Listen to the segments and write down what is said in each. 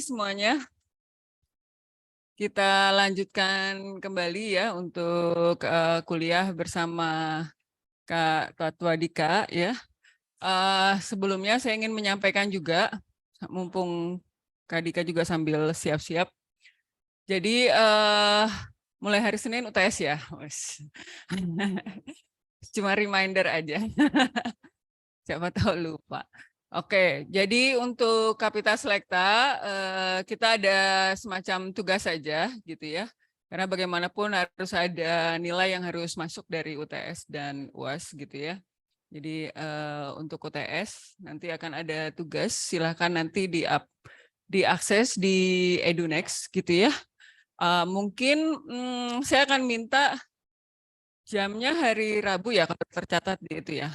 semuanya. Kita lanjutkan kembali ya untuk kuliah bersama Kak Tatwa Dika ya. Sebelumnya saya ingin menyampaikan juga, mumpung Kak Dika juga sambil siap-siap. Jadi mulai hari Senin UTS ya. Cuma reminder aja. Siapa tahu lupa. Oke, jadi untuk Kapita Selekta kita ada semacam tugas saja gitu ya. Karena bagaimanapun harus ada nilai yang harus masuk dari UTS dan UAS gitu ya. Jadi untuk UTS nanti akan ada tugas, silahkan nanti diakses di Edunext gitu ya. Mungkin saya akan minta jamnya hari Rabu ya kalau tercatat di itu ya.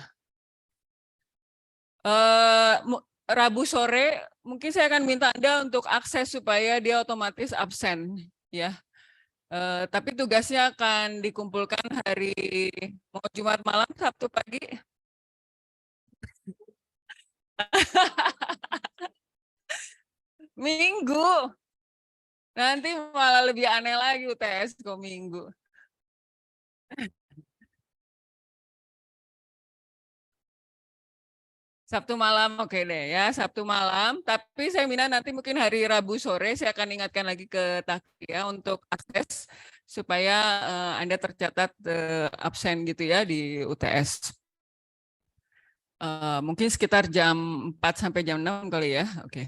Rabu sore mungkin saya akan minta Anda untuk akses supaya dia otomatis absen ya. Tapi tugasnya akan dikumpulkan hari mau Jumat malam, Sabtu pagi. Minggu. Nanti malah lebih aneh lagi UTS kok Minggu. Sabtu malam, oke deh ya, Sabtu malam. Tapi saya minta nanti mungkin hari Rabu sore saya akan ingatkan lagi ke Taki ya untuk akses supaya Anda tercatat absen gitu ya di UTS. Mungkin sekitar jam 4 sampai jam 6 kali ya. Oke.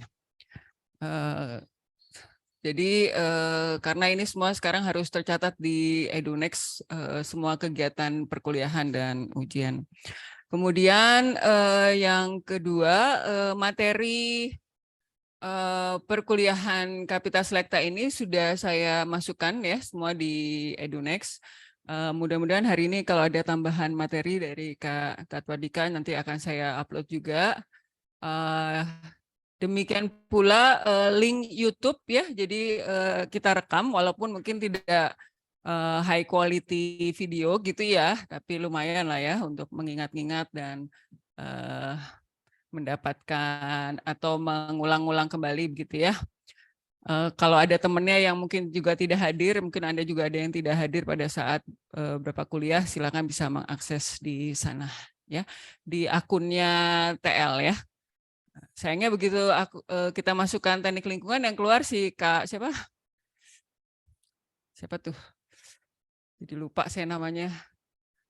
Jadi karena ini semua sekarang harus tercatat di Edunext semua kegiatan perkuliahan dan ujian. Kemudian yang kedua materi perkuliahan Kapita Selekta ini sudah saya masukkan ya semua di Edunext. Mudah-mudahan hari ini kalau ada tambahan materi dari Kak Tatwa Dika nanti akan saya upload juga. Demikian pula link YouTube ya. Jadi kita rekam walaupun mungkin tidak high quality video gitu ya, tapi lumayan lah ya untuk mengingat-ingat dan mendapatkan atau mengulang-ulang kembali begitu ya. Kalau ada temennya yang mungkin juga tidak hadir, mungkin Anda juga ada yang tidak hadir pada saat berapa kuliah, silakan bisa mengakses di sana ya, di akunnya TL ya. Sayangnya begitu kita masukkan teknik lingkungan yang keluar si Kak siapa? Siapa tuh? Jadi lupa saya namanya.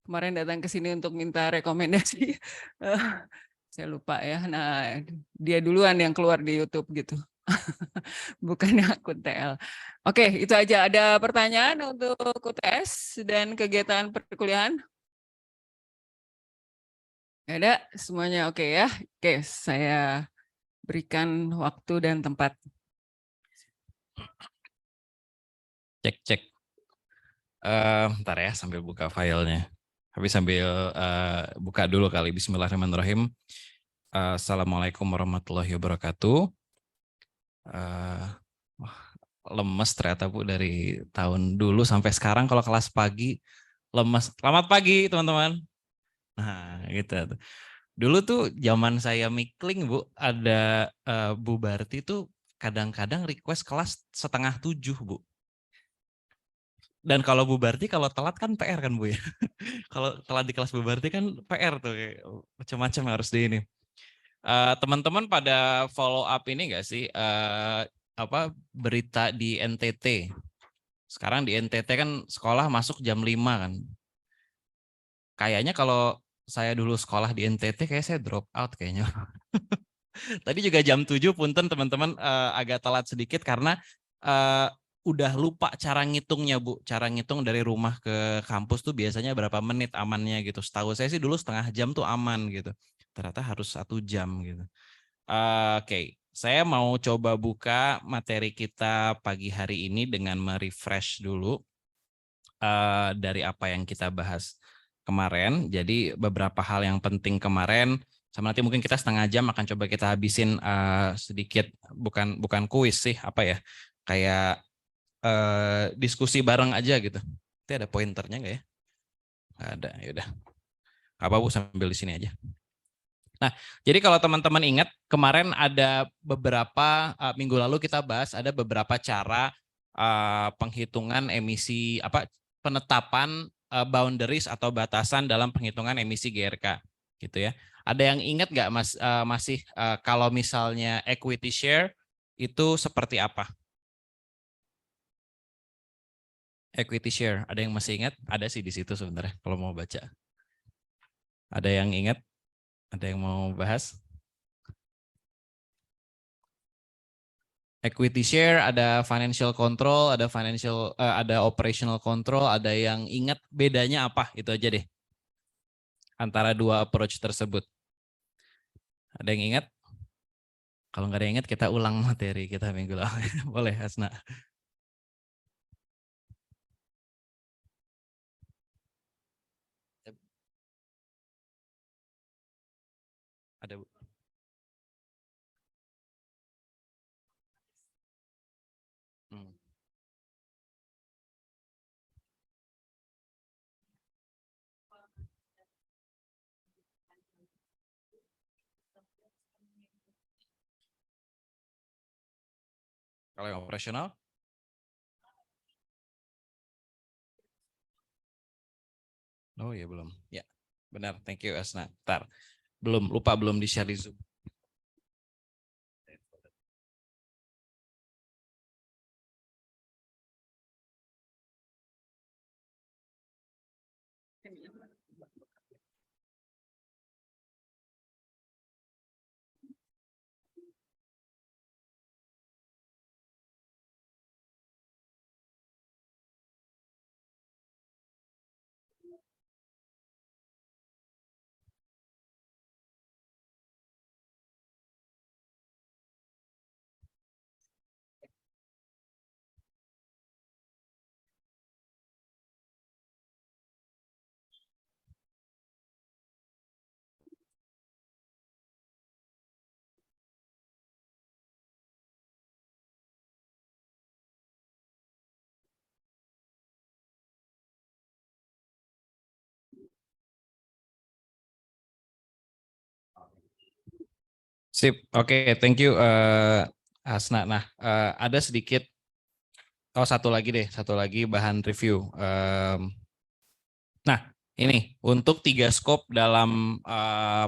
Kemarin datang ke sini untuk minta rekomendasi. Saya lupa ya. Nah, dia duluan yang keluar di YouTube gitu. Bukan akun TL. Oke, itu aja. Ada pertanyaan untuk UTS dan kegiatan perkuliahan? Ada semuanya oke ya. Oke, saya berikan waktu dan tempat. Cek. Bentar ya sambil buka filenya. Tapi sambil buka dulu kali. Bismillahirrahmanirrahim. Assalamualaikum warahmatullahi wabarakatuh. Lemes ternyata Bu dari tahun dulu sampai sekarang kalau kelas pagi lemes. Selamat pagi teman-teman. Nah gitu. Dulu tuh zaman saya mikling Bu, ada Bu Barti tuh kadang-kadang request kelas 6:30 Bu. Dan kalau Bu Barti kalau telat kan PR kan Bu ya. Kalau telat di kelas Bu Barti kan PR tuh macam-macam harus di ini. Teman-teman pada follow up ini enggak sih berita di NTT. Sekarang di NTT kan sekolah masuk jam 5 kan. Kayaknya kalau saya dulu sekolah di NTT kayak saya drop out kayaknya. Tadi juga jam 7 punten teman-teman agak telat sedikit karena udah lupa cara ngitungnya Bu. Cara ngitung dari rumah ke kampus tuh biasanya berapa menit amannya gitu. Setahu saya sih dulu setengah jam tuh aman gitu. Ternyata harus 1 jam gitu. Oke, saya mau coba buka materi kita pagi hari ini dengan merefresh dulu dari apa yang kita bahas kemarin. Jadi beberapa hal yang penting kemarin. Sama nanti mungkin kita setengah jam akan coba kita habisin sedikit bukan kuis sih apa ya kayak diskusi bareng aja gitu. Nanti ada pointernya nggak ya? Nggak ada, yaudah. Apa Bu sambil di sini aja. Nah, jadi kalau teman-teman ingat kemarin ada beberapa minggu lalu kita bahas ada beberapa cara penghitungan emisi penetapan boundaries atau batasan dalam penghitungan emisi GRK gitu ya. Ada yang ingat nggak Mas masih kalau misalnya equity share itu seperti apa? Equity share, ada yang masih ingat? Ada sih di situ sebenarnya kalau mau baca. Ada yang ingat? Ada yang mau bahas? Equity share, ada financial control, ada operational control, ada yang ingat bedanya apa? Itu aja deh antara dua approach tersebut. Ada yang ingat? Kalau nggak ada yang ingat, kita ulang materi kita minggu lalu. Boleh, Hasna. Ada Bu. Hmm. Kalau yang operasional? Oh iya belum. Ya, benar. Thank you, Hasna. Ntar. Belum di-share di Zoom. Sip, oke, thank you Hasna. Nah, ada sedikit, satu lagi bahan review. Nah, ini untuk 3 skop dalam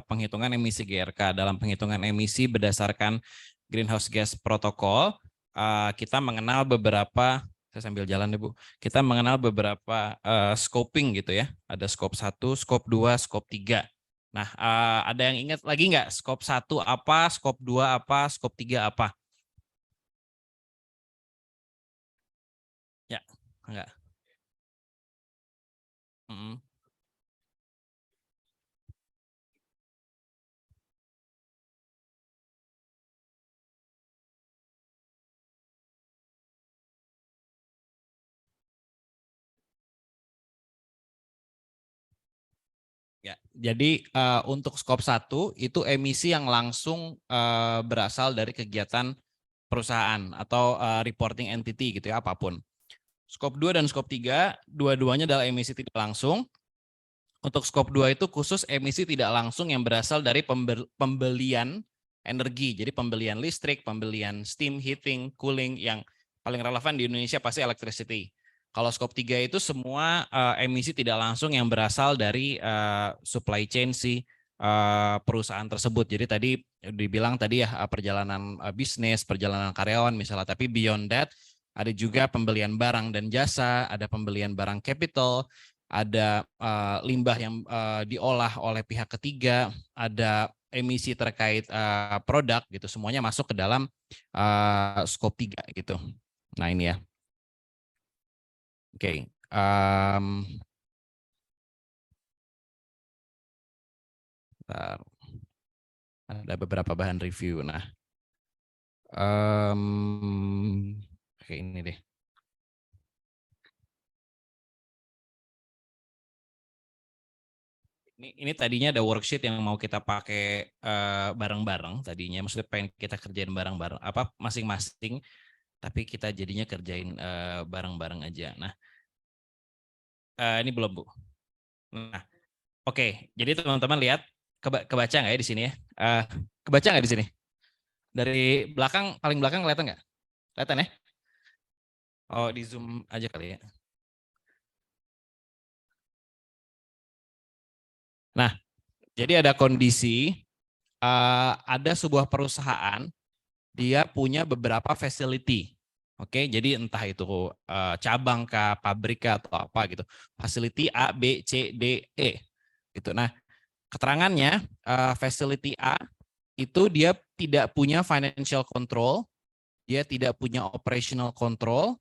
penghitungan emisi GRK, dalam penghitungan emisi berdasarkan Greenhouse Gas Protocol, kita mengenal beberapa, saya sambil jalan deh Bu, kita mengenal beberapa scoping gitu ya, ada skop 1, skop 2, skop 3. Nah, ada yang ingat lagi nggak skop 1 apa, skop 2 apa, skop 3 apa? Ya, enggak. Mm-mm. Ya, jadi untuk skop 1 itu emisi yang langsung berasal dari kegiatan perusahaan atau reporting entity gitu ya, apapun. Skop 2 dan skop 3 dua-duanya adalah emisi tidak langsung. Untuk skop 2 itu khusus emisi tidak langsung yang berasal dari pembelian energi. Jadi pembelian listrik, pembelian steam, heating, cooling, yang paling relevan di Indonesia pasti electricity. Kalau skop 3 itu semua emisi tidak langsung yang berasal dari supply chain si perusahaan tersebut. Jadi tadi dibilang tadi ya perjalanan bisnis, perjalanan karyawan misalnya, tapi beyond that ada juga pembelian barang dan jasa, ada pembelian barang capital, ada limbah yang diolah oleh pihak ketiga, ada emisi terkait produk gitu, semuanya masuk ke dalam skop 3 gitu. Nah ini ya. Oke. Ada beberapa bahan review. Nah, oke ini deh. Ini tadinya ada worksheet yang mau kita pakai bareng-bareng tadinya, maksudnya pengen kita kerjain bareng-bareng, apa masing-masing, tapi kita jadinya kerjain bareng-bareng aja. Nah, ini belum Bu. Nah, oke. Jadi teman-teman lihat kebaca nggak ya di sini ya? Kebaca nggak di sini? Dari belakang, paling belakang kelihatan nggak? Kelihatan ya? Oh, di zoom aja kali ya. Nah, jadi ada kondisi, ada sebuah perusahaan, dia punya beberapa facility. Oke, jadi entah itu cabang kah, pabrik kah, atau apa gitu. Facility A, B, C, D, E. Gitu. Nah, keterangannya facility A itu dia tidak punya financial control, dia tidak punya operational control,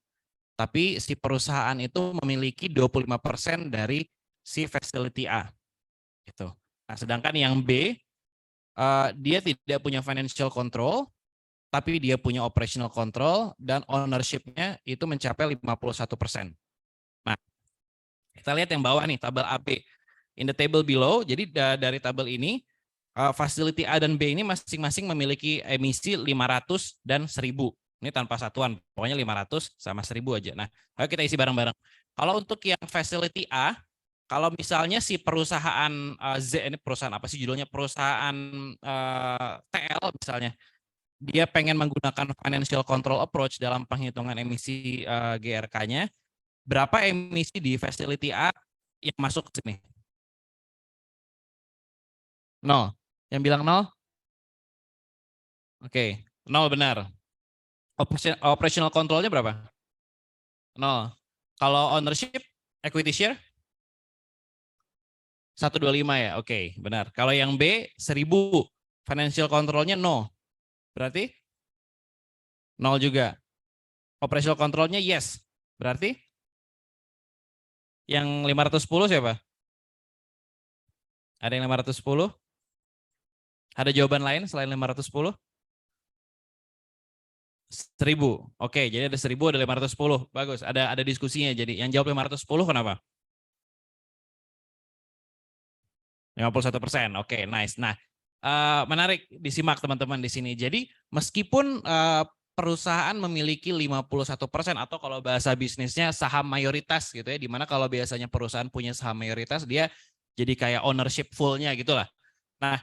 tapi si perusahaan itu memiliki 25% dari si facility A. Gitu. Nah, sedangkan yang B, dia tidak punya financial control, tapi dia punya operational control dan ownership-nya itu mencapai 51%. Nah, kita lihat yang bawah nih, tabel AB. In the table below, jadi dari tabel ini, facility A dan B ini masing-masing memiliki emisi 500 dan 1000. Ini tanpa satuan, pokoknya 500 sama 1000 aja. Nah, ayo kita isi bareng-bareng. Kalau untuk yang facility A, kalau misalnya si perusahaan Z, ini perusahaan apa sih judulnya? Perusahaan TL misalnya, dia pengen menggunakan financial control approach dalam penghitungan emisi GRK-nya, berapa emisi di facility A yang masuk ke sini? 0. Yang bilang 0? Oke, 0 benar. Operational control-nya berapa? 0. Kalau ownership, equity share? 125 ya, oke, benar. Kalau yang B, 1000. Financial control-nya 0. Berarti 0 juga. Operational control-nya yes. Berarti yang 510 siapa? Ada yang 510? Ada jawaban lain selain 510? 1000. Oke, jadi ada 1000, ada 510. Bagus, ada diskusinya. Jadi yang jawab 510 kenapa? 51%. Oke, nice. Nah, menarik disimak teman-teman di sini. Jadi meskipun perusahaan memiliki 51% atau kalau bahasa bisnisnya saham mayoritas gitu ya, dimana kalau biasanya perusahaan punya saham mayoritas dia jadi kayak ownership full-nya gitulah. Nah,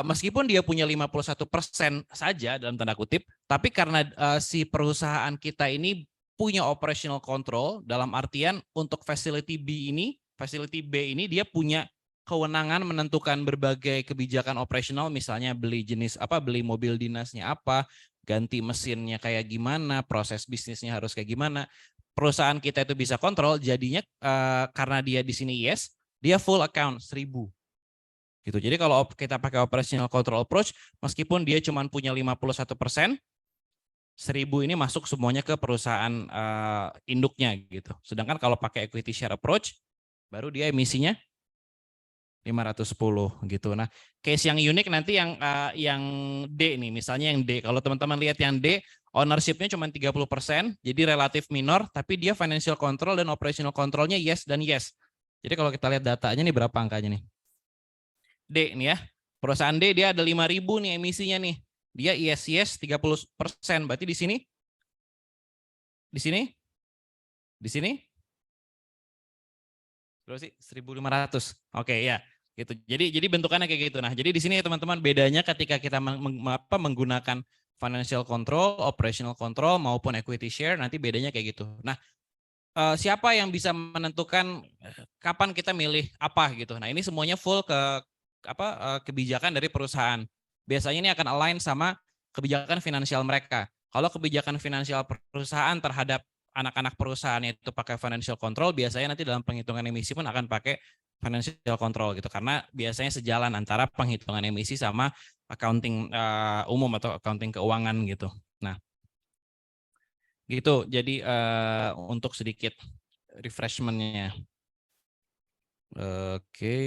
meskipun dia punya 51% saja dalam tanda kutip, tapi karena si perusahaan kita ini punya operational control dalam artian untuk facility B ini dia punya kewenangan menentukan berbagai kebijakan operasional, misalnya beli mobil dinasnya apa, ganti mesinnya kayak gimana, proses bisnisnya harus kayak gimana. Perusahaan kita itu bisa kontrol, jadinya karena dia di sini yes, dia full account 1000. Gitu. Jadi kalau kita pakai operational control approach, meskipun dia cuma punya 51%, 1000 ini masuk semuanya ke perusahaan induknya gitu. Sedangkan kalau pakai equity share approach, baru dia emisinya 510 gitu. Nah, case yang unik nanti yang D nih, misalnya yang D. Kalau teman-teman lihat yang D, ownership-nya cuma 30%, jadi relatif minor, tapi dia financial control dan operational control-nya yes dan yes. Jadi kalau kita lihat datanya nih berapa angkanya nih? D nih ya. Perusahaan D dia ada 5.000 nih emisinya nih. Dia ISIS 30%. Berarti di sini? Di sini? Di sini? Berapa sih? 1.500. Oke ya. Gitu. Jadi bentukannya kayak gitu. Nah, jadi di sini teman-teman bedanya ketika kita menggunakan financial control, operational control maupun equity share, nanti bedanya kayak gitu. Nah, siapa yang bisa menentukan kapan kita milih apa gitu. Nah, ini semuanya full ke kebijakan dari perusahaan. Biasanya ini akan align sama kebijakan finansial mereka. Kalau kebijakan finansial perusahaan terhadap anak-anak perusahaan itu pakai financial control, biasanya nanti dalam penghitungan emisi pun akan pakai financial control gitu, karena biasanya sejalan antara penghitungan emisi sama accounting umum atau accounting keuangan gitu. Nah, gitu. Jadi untuk sedikit refreshment-nya. Oke.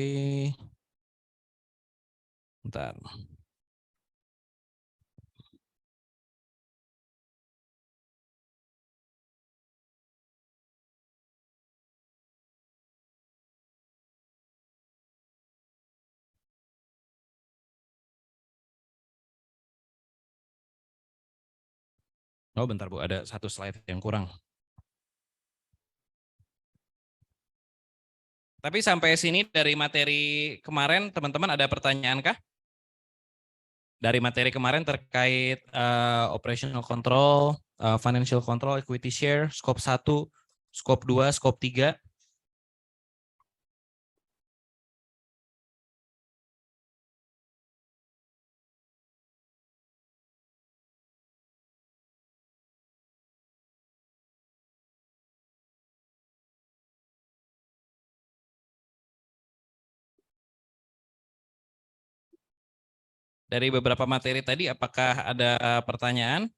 Bentar. Oh, bentar Bu, ada satu slide yang kurang. Tapi sampai sini dari materi kemarin, teman-teman ada pertanyaan kah? Dari materi kemarin terkait operational control, financial control, equity share, scope 1, scope 2, scope 3. Dari beberapa materi tadi, apakah ada pertanyaan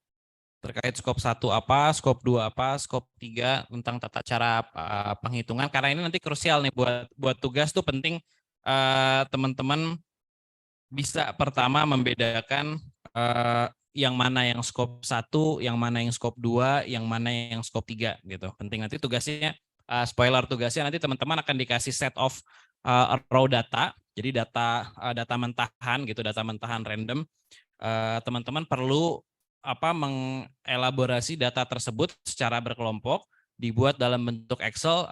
terkait skop 1 apa, skop 2 apa, skop 3 tentang tata cara penghitungan? Karena ini nanti krusial nih buat tugas tuh penting teman-teman bisa pertama membedakan yang mana yang skop 1, yang mana yang skop 2, yang mana yang skop 3 gitu. Penting nanti tugasnya spoiler tugasnya nanti teman-teman akan dikasih set of raw data. Jadi data mentahan gitu, data mentahan random. Teman-teman perlu mengelaborasi data tersebut secara berkelompok, dibuat dalam bentuk Excel,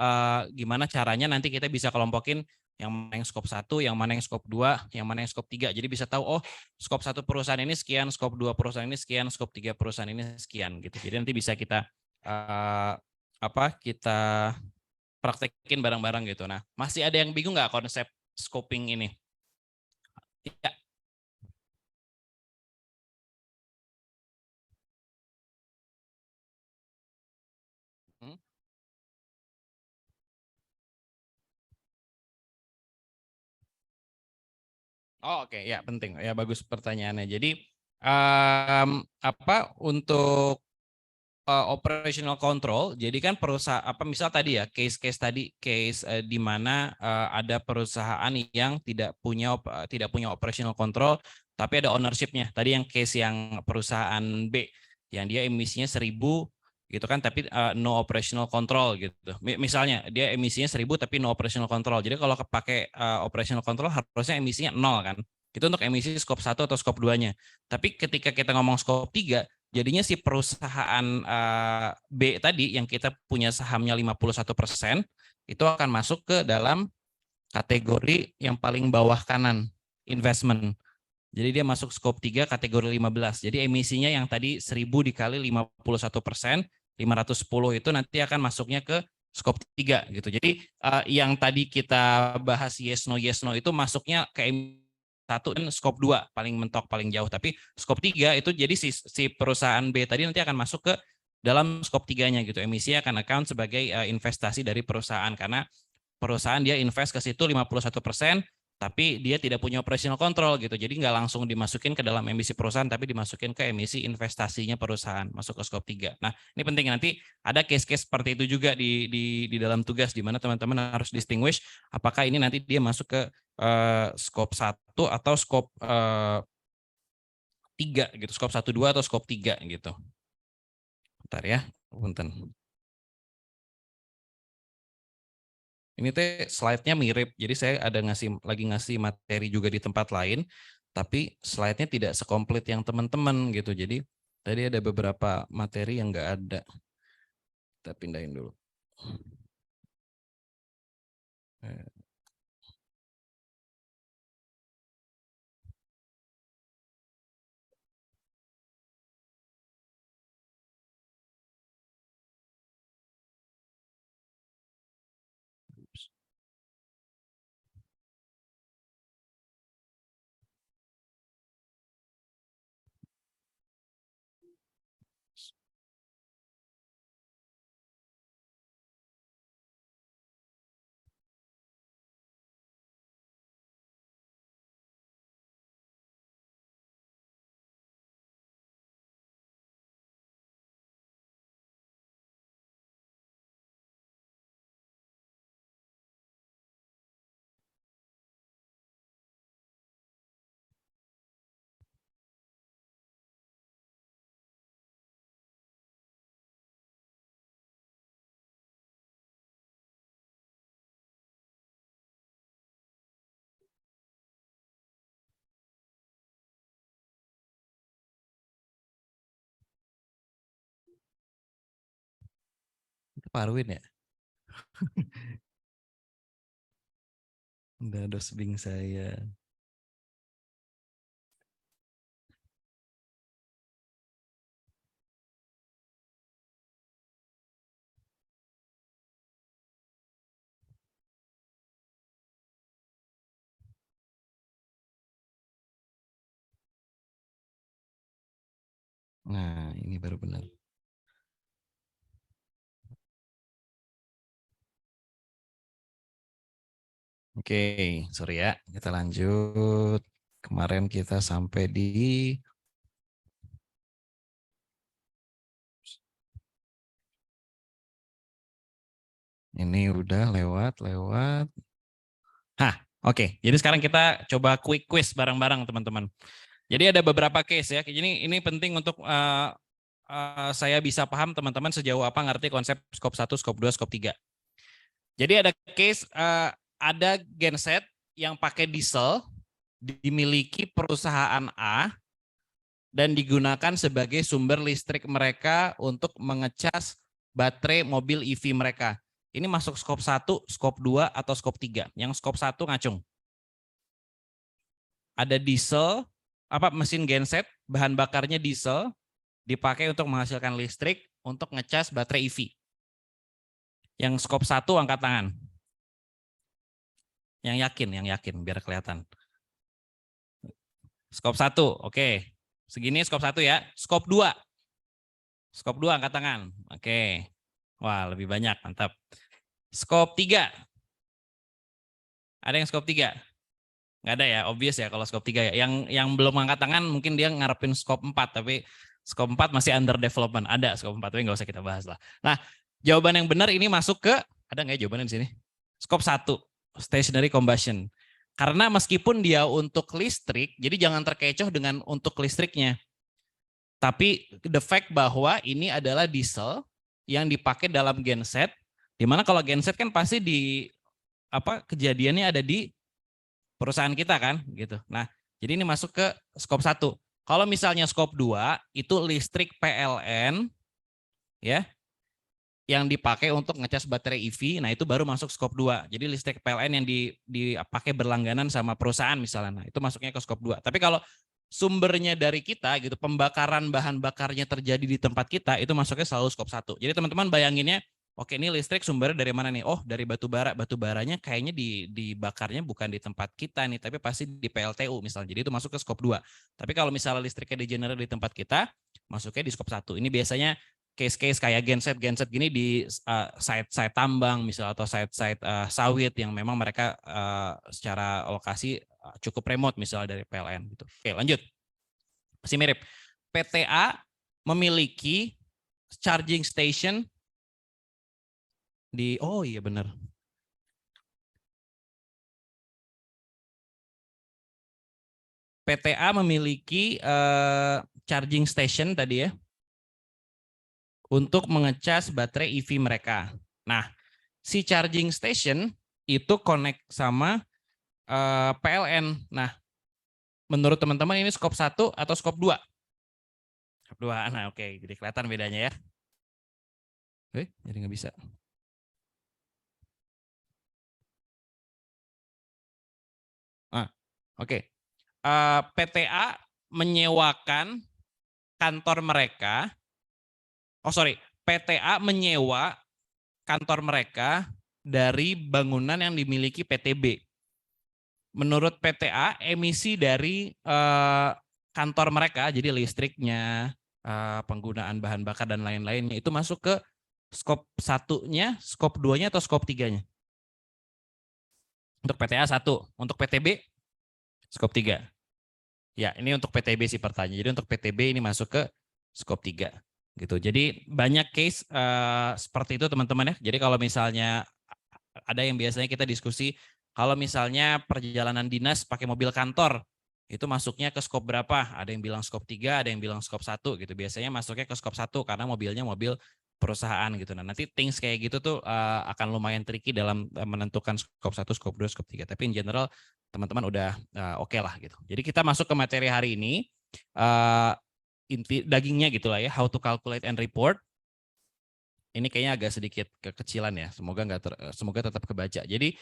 gimana caranya nanti kita bisa kelompokin yang mana yang skop 1, yang mana yang skop 2, yang mana yang skop 3. Jadi bisa tahu, oh skop 1 perusahaan ini sekian, skop 2 perusahaan ini sekian, skop 3 perusahaan ini sekian gitu. Jadi nanti bisa kita kita praktekin bareng-bareng gitu. Nah, masih ada yang bingung nggak konsep scoping ini? Ya. Hmm? Oh, oke, ya penting. Ya bagus pertanyaannya. Jadi untuk operational control. Jadi kan perusahaan misal tadi ya case tadi di mana ada perusahaan yang tidak punya operational control tapi ada ownership-nya. Tadi yang case yang perusahaan B yang dia emisinya 1000 gitu kan, tapi no operational control gitu. Misalnya dia emisinya 1000 tapi no operational control. Jadi kalau kepake operational control harusnya emisinya 0 kan. Itu untuk emisi skop 1 atau skop 2-nya. Tapi ketika kita ngomong skop 3, jadinya si perusahaan B tadi yang kita punya sahamnya 51% itu akan masuk ke dalam kategori yang paling bawah kanan, investment. Jadi dia masuk skop 3 kategori 15. Jadi emisinya yang tadi 1000 dikali 51%, 510 itu nanti akan masuknya ke skop 3 gitu. Jadi yang tadi kita bahas yes no itu masuknya ke emisi 1 dan skop 2 paling mentok paling jauh. Tapi skop 3 itu jadi si perusahaan B tadi nanti akan masuk ke dalam skop 3-nya gitu. Emisinya akan account sebagai investasi dari perusahaan karena perusahaan dia invest ke situ 51%, tapi dia tidak punya operational control gitu. Jadi nggak langsung dimasukin ke dalam emisi perusahaan, tapi dimasukin ke emisi investasinya perusahaan, masuk ke skop 3. Nah, ini penting nanti ada case-case seperti itu juga di dalam tugas di mana teman-teman harus distinguish apakah ini nanti dia masuk ke skop 1 atau skop 3 gitu, skop 1 2 atau skop 3 gitu. Bentar ya, punten. Ini teh slide-nya mirip, jadi saya ada lagi ngasih materi juga di tempat lain, tapi slide-nya tidak sekomplit yang teman-teman gitu. Jadi tadi ada beberapa materi yang nggak ada. Kita pindahin dulu. Itu Parwin ya? Udah dosbing saya. Nah, ini baru benar. Oke, sorry ya. Kita lanjut. Kemarin kita sampai di ini udah lewat. Hah, oke. Jadi sekarang kita coba quick quiz bareng-bareng teman-teman. Jadi ada beberapa case ya. Ini penting untuk saya bisa paham teman-teman sejauh apa ngerti konsep skop 1, skop 2, skop 3. Jadi ada case ada genset yang pakai diesel dimiliki perusahaan A dan digunakan sebagai sumber listrik mereka untuk mengecas baterai mobil EV mereka. Ini masuk skop 1, skop 2, atau skop 3. Yang skop 1 ngacung. Ada diesel, mesin genset, bahan bakarnya diesel, dipakai untuk menghasilkan listrik untuk ngecas baterai EV. Yang skop 1 angkat tangan. Yang yakin biar kelihatan. Skop 1, oke. Segini skop 1 ya. Skop 2. Skop 2 angkat tangan. Oke. Wah, lebih banyak, mantap. Skop 3. Ada yang skop 3? Nggak ada ya, obvious ya kalau skop 3 ya. Yang belum angkat tangan mungkin dia ngarepin skop 4, tapi skop 4 masih under development. Ada skop 4, tapi nggak usah kita bahas lah. Nah, jawaban yang benar ini masuk ke, ada nggak jawabannya di sini? Skop 1, stationary combustion. Karena meskipun dia untuk listrik, jadi jangan terkecoh dengan untuk listriknya. Tapi the fact bahwa ini adalah diesel yang dipakai dalam genset, dimana kalau genset kan pasti kejadiannya ada di perusahaan kita kan gitu. Nah, jadi ini masuk ke skop 1. Kalau misalnya skop 2 itu listrik PLN ya yang dipakai untuk ngecas baterai EV, nah itu baru masuk skop 2. Jadi listrik PLN yang dipakai berlangganan sama perusahaan misalnya, nah itu masuknya ke skop 2. Tapi kalau sumbernya dari kita gitu, pembakaran bahan bakarnya terjadi di tempat kita, itu masuknya selalu skop 1. Jadi teman-teman bayanginnya, oke ini listrik sumbernya dari mana nih? Oh dari batu bara. Batu baranya kayaknya dibakarnya bukan di tempat kita nih, tapi pasti di PLTU misalnya. Jadi itu masuk ke skop 2. Tapi kalau misalnya listriknya di-generate di tempat kita, masuknya di skop 1. Ini biasanya case-case kayak genset gini di site tambang misalnya atau site sawit yang memang mereka secara lokasi cukup remote misalnya dari PLN gitu. Oke, lanjut. Masih mirip. PTA memiliki charging station di iya benar. PTA memiliki charging station tadi ya untuk mengecas baterai EV mereka. Nah, si charging station itu connect sama PLN. Nah, menurut teman-teman ini skop 1 atau skop 2? Skop 2. Nah, oke, jadi kelihatan bedanya ya. Jadi nggak bisa. Oke. PTA menyewakan kantor mereka. PTA menyewa kantor mereka dari bangunan yang dimiliki PTB. Menurut PTA, emisi dari kantor mereka, jadi listriknya, penggunaan bahan bakar dan lain-lainnya, itu masuk ke skop 1-nya, skop 2-nya atau skop 3-nya? Untuk PTA 1, untuk PTB skop 3. Ya, ini untuk PTB sih pertanyaan. Jadi untuk PTB ini masuk ke skop 3. Gitu. Jadi banyak case seperti itu teman-teman ya. Jadi kalau misalnya ada yang biasanya kita diskusi, kalau misalnya perjalanan dinas pakai mobil kantor, itu masuknya ke skop berapa? Ada yang bilang skop 3, ada yang bilang skop 1 gitu. Biasanya masuknya ke skop 1 karena mobilnya mobil perusahaan gitu. Nah, nanti things kayak gitu tuh akan lumayan tricky dalam menentukan skop 1, skop 2, skop 3. Tapi in general teman-teman udah oke lah gitu. Jadi kita masuk ke materi hari ini. Inti dagingnya gitulah ya, how to calculate and report. Ini kayaknya agak sedikit kekecilan ya, semoga tetap kebaca. Jadi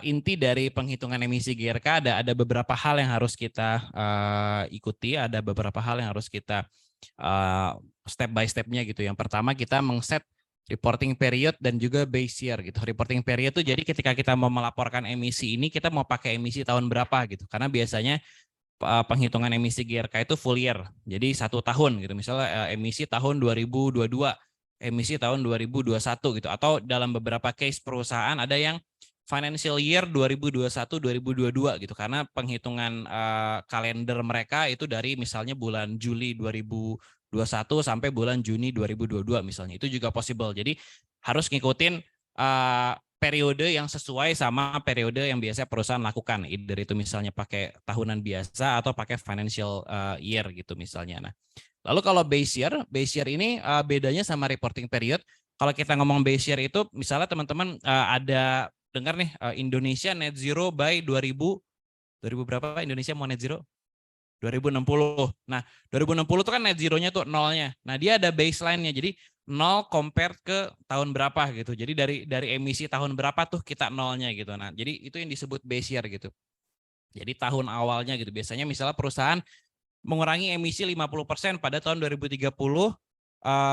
inti dari penghitungan emisi GRK ada beberapa hal yang harus kita ikuti, ada beberapa hal yang harus kita step by stepnya gitu. Yang pertama kita mengset reporting period dan juga base year gitu. Reporting period itu jadi ketika kita mau melaporkan emisi ini kita mau pakai emisi tahun berapa gitu. Karena biasanya penghitungan emisi GRK itu full year. Jadi 1 tahun gitu. Misalnya emisi tahun 2022, emisi tahun 2021 gitu. Atau dalam beberapa case perusahaan ada yang financial year 2021-2022 gitu. Karena penghitungan kalender mereka itu dari misalnya bulan Juli 2021 sampai bulan Juni 2022 misalnya. Itu juga possible. Jadi harus ngikutin periode yang sesuai sama periode yang biasa perusahaan lakukan. Either itu misalnya pakai tahunan biasa atau pakai financial year gitu misalnya. Nah, lalu kalau base year ini bedanya sama reporting period. Kalau kita ngomong base year itu misalnya teman-teman ada dengar nih Indonesia net zero by 2000 berapa Indonesia mau net zero? 2060. Nah, 2060 itu kan net zero-nya tuh nolnya. Nah, dia ada baseline-nya. Jadi 0 compare ke tahun berapa gitu. Jadi dari emisi tahun berapa tuh kita nolnya gitu. Nah, jadi itu yang disebut base year gitu. Jadi tahun awalnya gitu. Biasanya misalnya perusahaan mengurangi emisi 50% pada tahun 2030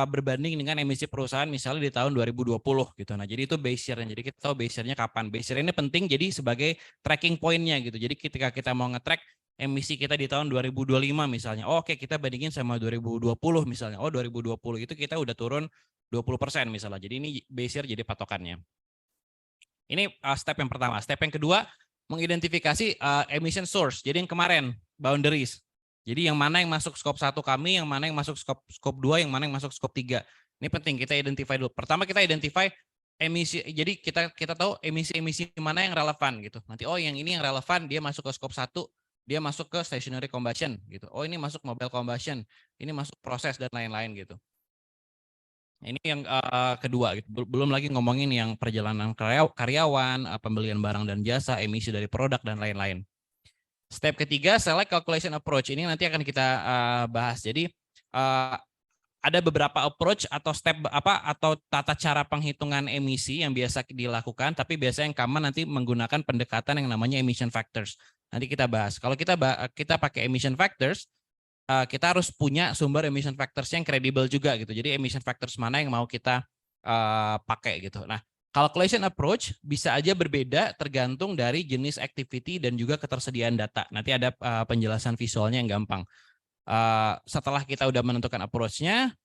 berbanding dengan emisi perusahaan misalnya di tahun 2020 gitu. Nah, jadi itu base year. Jadi kita tahu base year-nya kapan. Base year ini penting jadi sebagai tracking point-nya gitu. Jadi ketika kita mau nge-track emisi kita di tahun 2025 misalnya. Oh, oke, kita bandingin sama 2020 misalnya. Oh, 2020 itu kita udah turun 20% misalnya. Jadi ini base year jadi patokannya. Ini step yang pertama. Step yang kedua, mengidentifikasi emission source. Jadi yang kemarin, boundaries. Jadi yang mana yang masuk scope 1 kami, yang mana yang masuk scope 2, yang mana yang masuk scope 3. Ini penting kita identify dulu. Pertama kita identify emisi. Jadi kita tahu emisi-emisi mana yang relevan gitu. Nanti oh yang ini yang relevan dia masuk ke scope 1, dia masuk ke stationary combustion gitu. Oh ini masuk mobile combustion, ini masuk proses dan lain-lain gitu. Ini yang kedua, gitu. Belum lagi ngomongin yang perjalanan karyawan, pembelian barang dan jasa, emisi dari produk dan lain-lain. Step ketiga, select calculation approach. Ini nanti akan kita bahas. Jadi ada beberapa approach atau step atau tata cara penghitungan emisi yang biasa dilakukan, tapi biasanya yang common nanti menggunakan pendekatan yang namanya emission factors. Nanti kita bahas. Kalau kita pakai emission factors, kita harus punya sumber emission factors yang kredibel juga gitu. Jadi emission factors mana yang mau kita pakai gitu. Nah, calculation approach bisa aja berbeda tergantung dari jenis activity dan juga ketersediaan data. Nanti ada penjelasan visualnya yang gampang. Setelah kita udah menentukan approach-nya,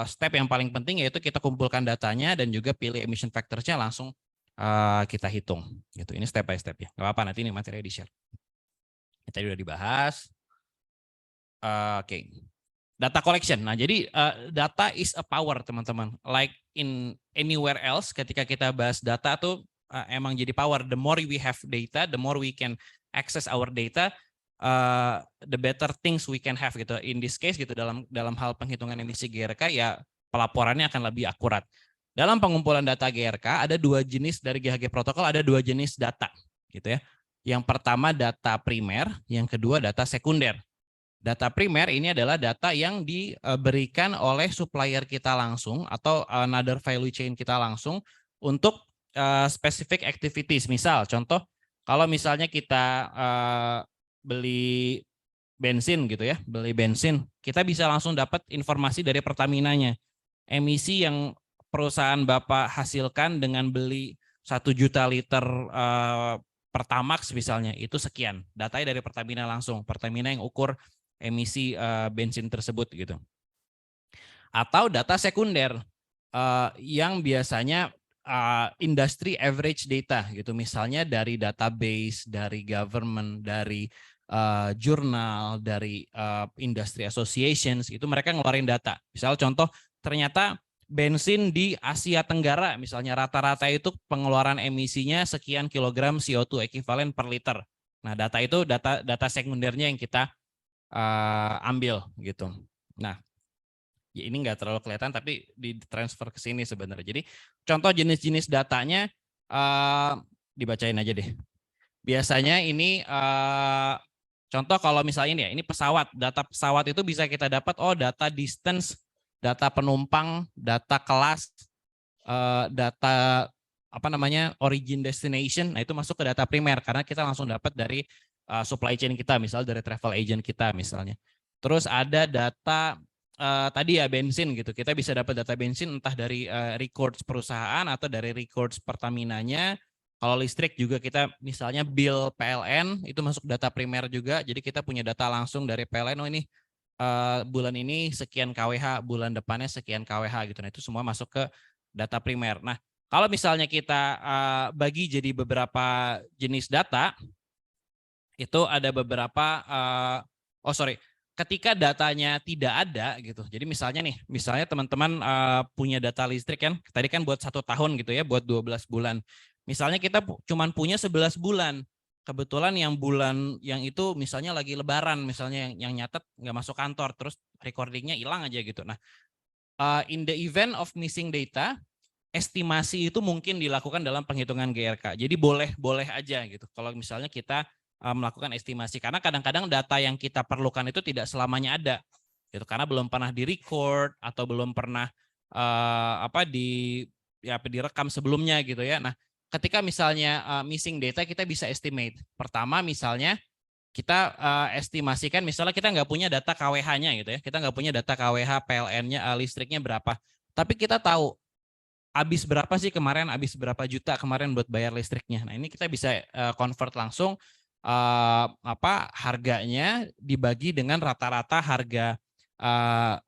step yang paling penting yaitu kita kumpulkan datanya dan juga pilih emission factors-nya langsung kita hitung. Gitu. Ini step by step ya. Gak apa-apa, nanti ini materi di-share. Tadi udah dibahas. Oke. Data collection. Nah, jadi data is a power, teman-teman. Like in anywhere else, ketika kita bahas data tuh emang jadi power. The more we have data, the more we can access our data, the better things we can have gitu. In this case gitu dalam hal penghitungan emisi GRK ya pelaporannya akan lebih akurat. Dalam pengumpulan data GRK ada 2 jenis dari GHG protokol, ada 2 jenis data gitu ya. Yang pertama data primer, yang kedua data sekunder. Data primer ini adalah data yang diberikan oleh supplier kita langsung atau another value chain kita langsung untuk specific activities. Misal contoh kalau misalnya kita beli bensin gitu ya, kita bisa langsung dapat informasi dari Pertamina-nya. Emisi yang perusahaan Bapak hasilkan dengan beli 1 juta liter Pertamax misalnya, itu sekian. Datanya dari Pertamina langsung. Pertamina yang ukur emisi bensin tersebut gitu. Atau data sekunder yang biasanya industry average data gitu. Misalnya dari database, dari government, dari jurnal, dari industry associations, itu mereka ngeluarin data. Misal contoh, ternyata bensin di Asia Tenggara, misalnya rata-rata itu pengeluaran emisinya sekian kilogram CO2 ekuivalen per liter. Nah, data itu data sekundernya yang kita ambil gitu. Nah, ya ini nggak terlalu kelihatan tapi ditransfer ke sini sebenarnya. Jadi contoh jenis-jenis datanya dibacain aja deh. Biasanya ini contoh kalau misalnya ini ya, ini pesawat. Data pesawat itu bisa kita dapat data distance, data penumpang, data kelas, data origin destination. Nah, itu masuk ke data primer karena kita langsung dapat dari supply chain kita, misalnya dari travel agent kita misalnya. Terus ada data tadi ya bensin gitu. Kita bisa dapat data bensin entah dari records perusahaan atau dari records Pertaminanya. Kalau listrik juga kita misalnya bill PLN itu masuk data primer juga. Jadi kita punya data langsung dari PLN. Oh ini bulan ini sekian kWh, bulan depannya sekian kWh gitu. Nah itu semua masuk ke data primer. Nah kalau misalnya kita bagi jadi beberapa jenis data, itu ada beberapa ketika datanya tidak ada gitu. Jadi misalnya teman-teman punya data listrik kan, tadi kan buat 1 tahun gitu ya, buat 12 bulan. Misalnya kita cuma punya 11 bulan. Kebetulan yang bulan yang itu misalnya lagi lebaran, misalnya yang nyatet nggak masuk kantor, terus recordingnya hilang aja gitu. Nah, in the event of missing data, estimasi itu mungkin dilakukan dalam penghitungan GRK. Jadi boleh aja gitu. Kalau misalnya kita melakukan estimasi, karena kadang-kadang data yang kita perlukan itu tidak selamanya ada, gitu. Karena belum pernah di-record atau belum pernah direkam sebelumnya gitu ya. Nah, ketika misalnya missing data, kita bisa estimate. Pertama misalnya kita estimasikan, misalnya kita nggak punya data KWH-nya gitu ya, kita nggak punya data KWH PLN-nya, listriknya berapa, tapi kita tahu habis berapa sih kemarin, habis berapa juta kemarin buat bayar listriknya. Nah ini kita bisa convert langsung harganya dibagi dengan rata-rata harga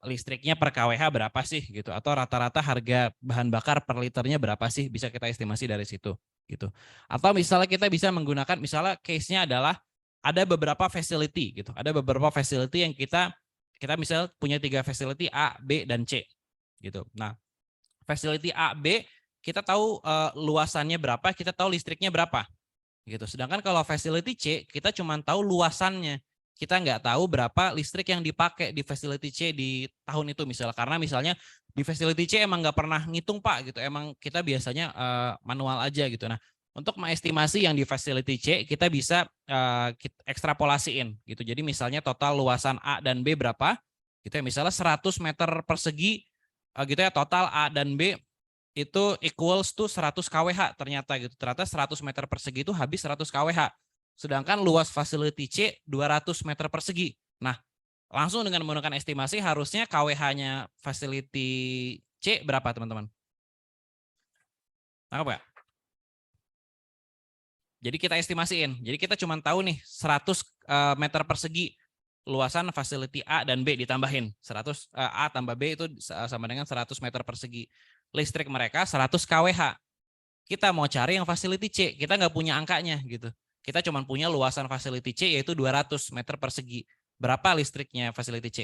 listriknya per kWh berapa sih gitu, atau rata-rata harga bahan bakar per liternya berapa sih, bisa kita estimasi dari situ gitu. Atau misalnya kita bisa menggunakan, misalnya case-nya adalah ada beberapa facility gitu, ada beberapa facility yang kita misalnya punya 3 facility A, B, dan C gitu. Nah facility A, B kita tahu luasannya berapa, kita tahu listriknya berapa gitu. Sedangkan kalau facility C kita cuma tahu luasannya, kita nggak tahu berapa listrik yang dipakai di facility C di tahun itu misalnya. Karena misalnya di facility C emang nggak pernah ngitung Pak gitu, emang kita biasanya manual aja gitu. Nah untuk mengestimasi yang di facility C kita bisa kita ekstrapolasiin gitu. Jadi misalnya total luasan A dan B berapa gitu ya, misalnya 100 meter persegi gitu ya, total A dan B itu equals to 100 kWh ternyata gitu. Ternyata 100 meter persegi itu habis 100 kWh. Sedangkan luas facility C 200 meter persegi. Nah, langsung dengan menggunakan estimasi harusnya KWH-nya facility C berapa teman-teman? Apa? Jadi kita estimasiin. Jadi kita cuma tahu nih 100 meter persegi luasan facility A dan B ditambahin 100 A tambah B itu sama dengan 100 meter persegi. Listrik mereka 100 kWh. Kita mau cari yang facility C, kita nggak punya angkanya gitu. Kita cuma punya luasan facility C yaitu 200 meter persegi. Berapa listriknya facility C?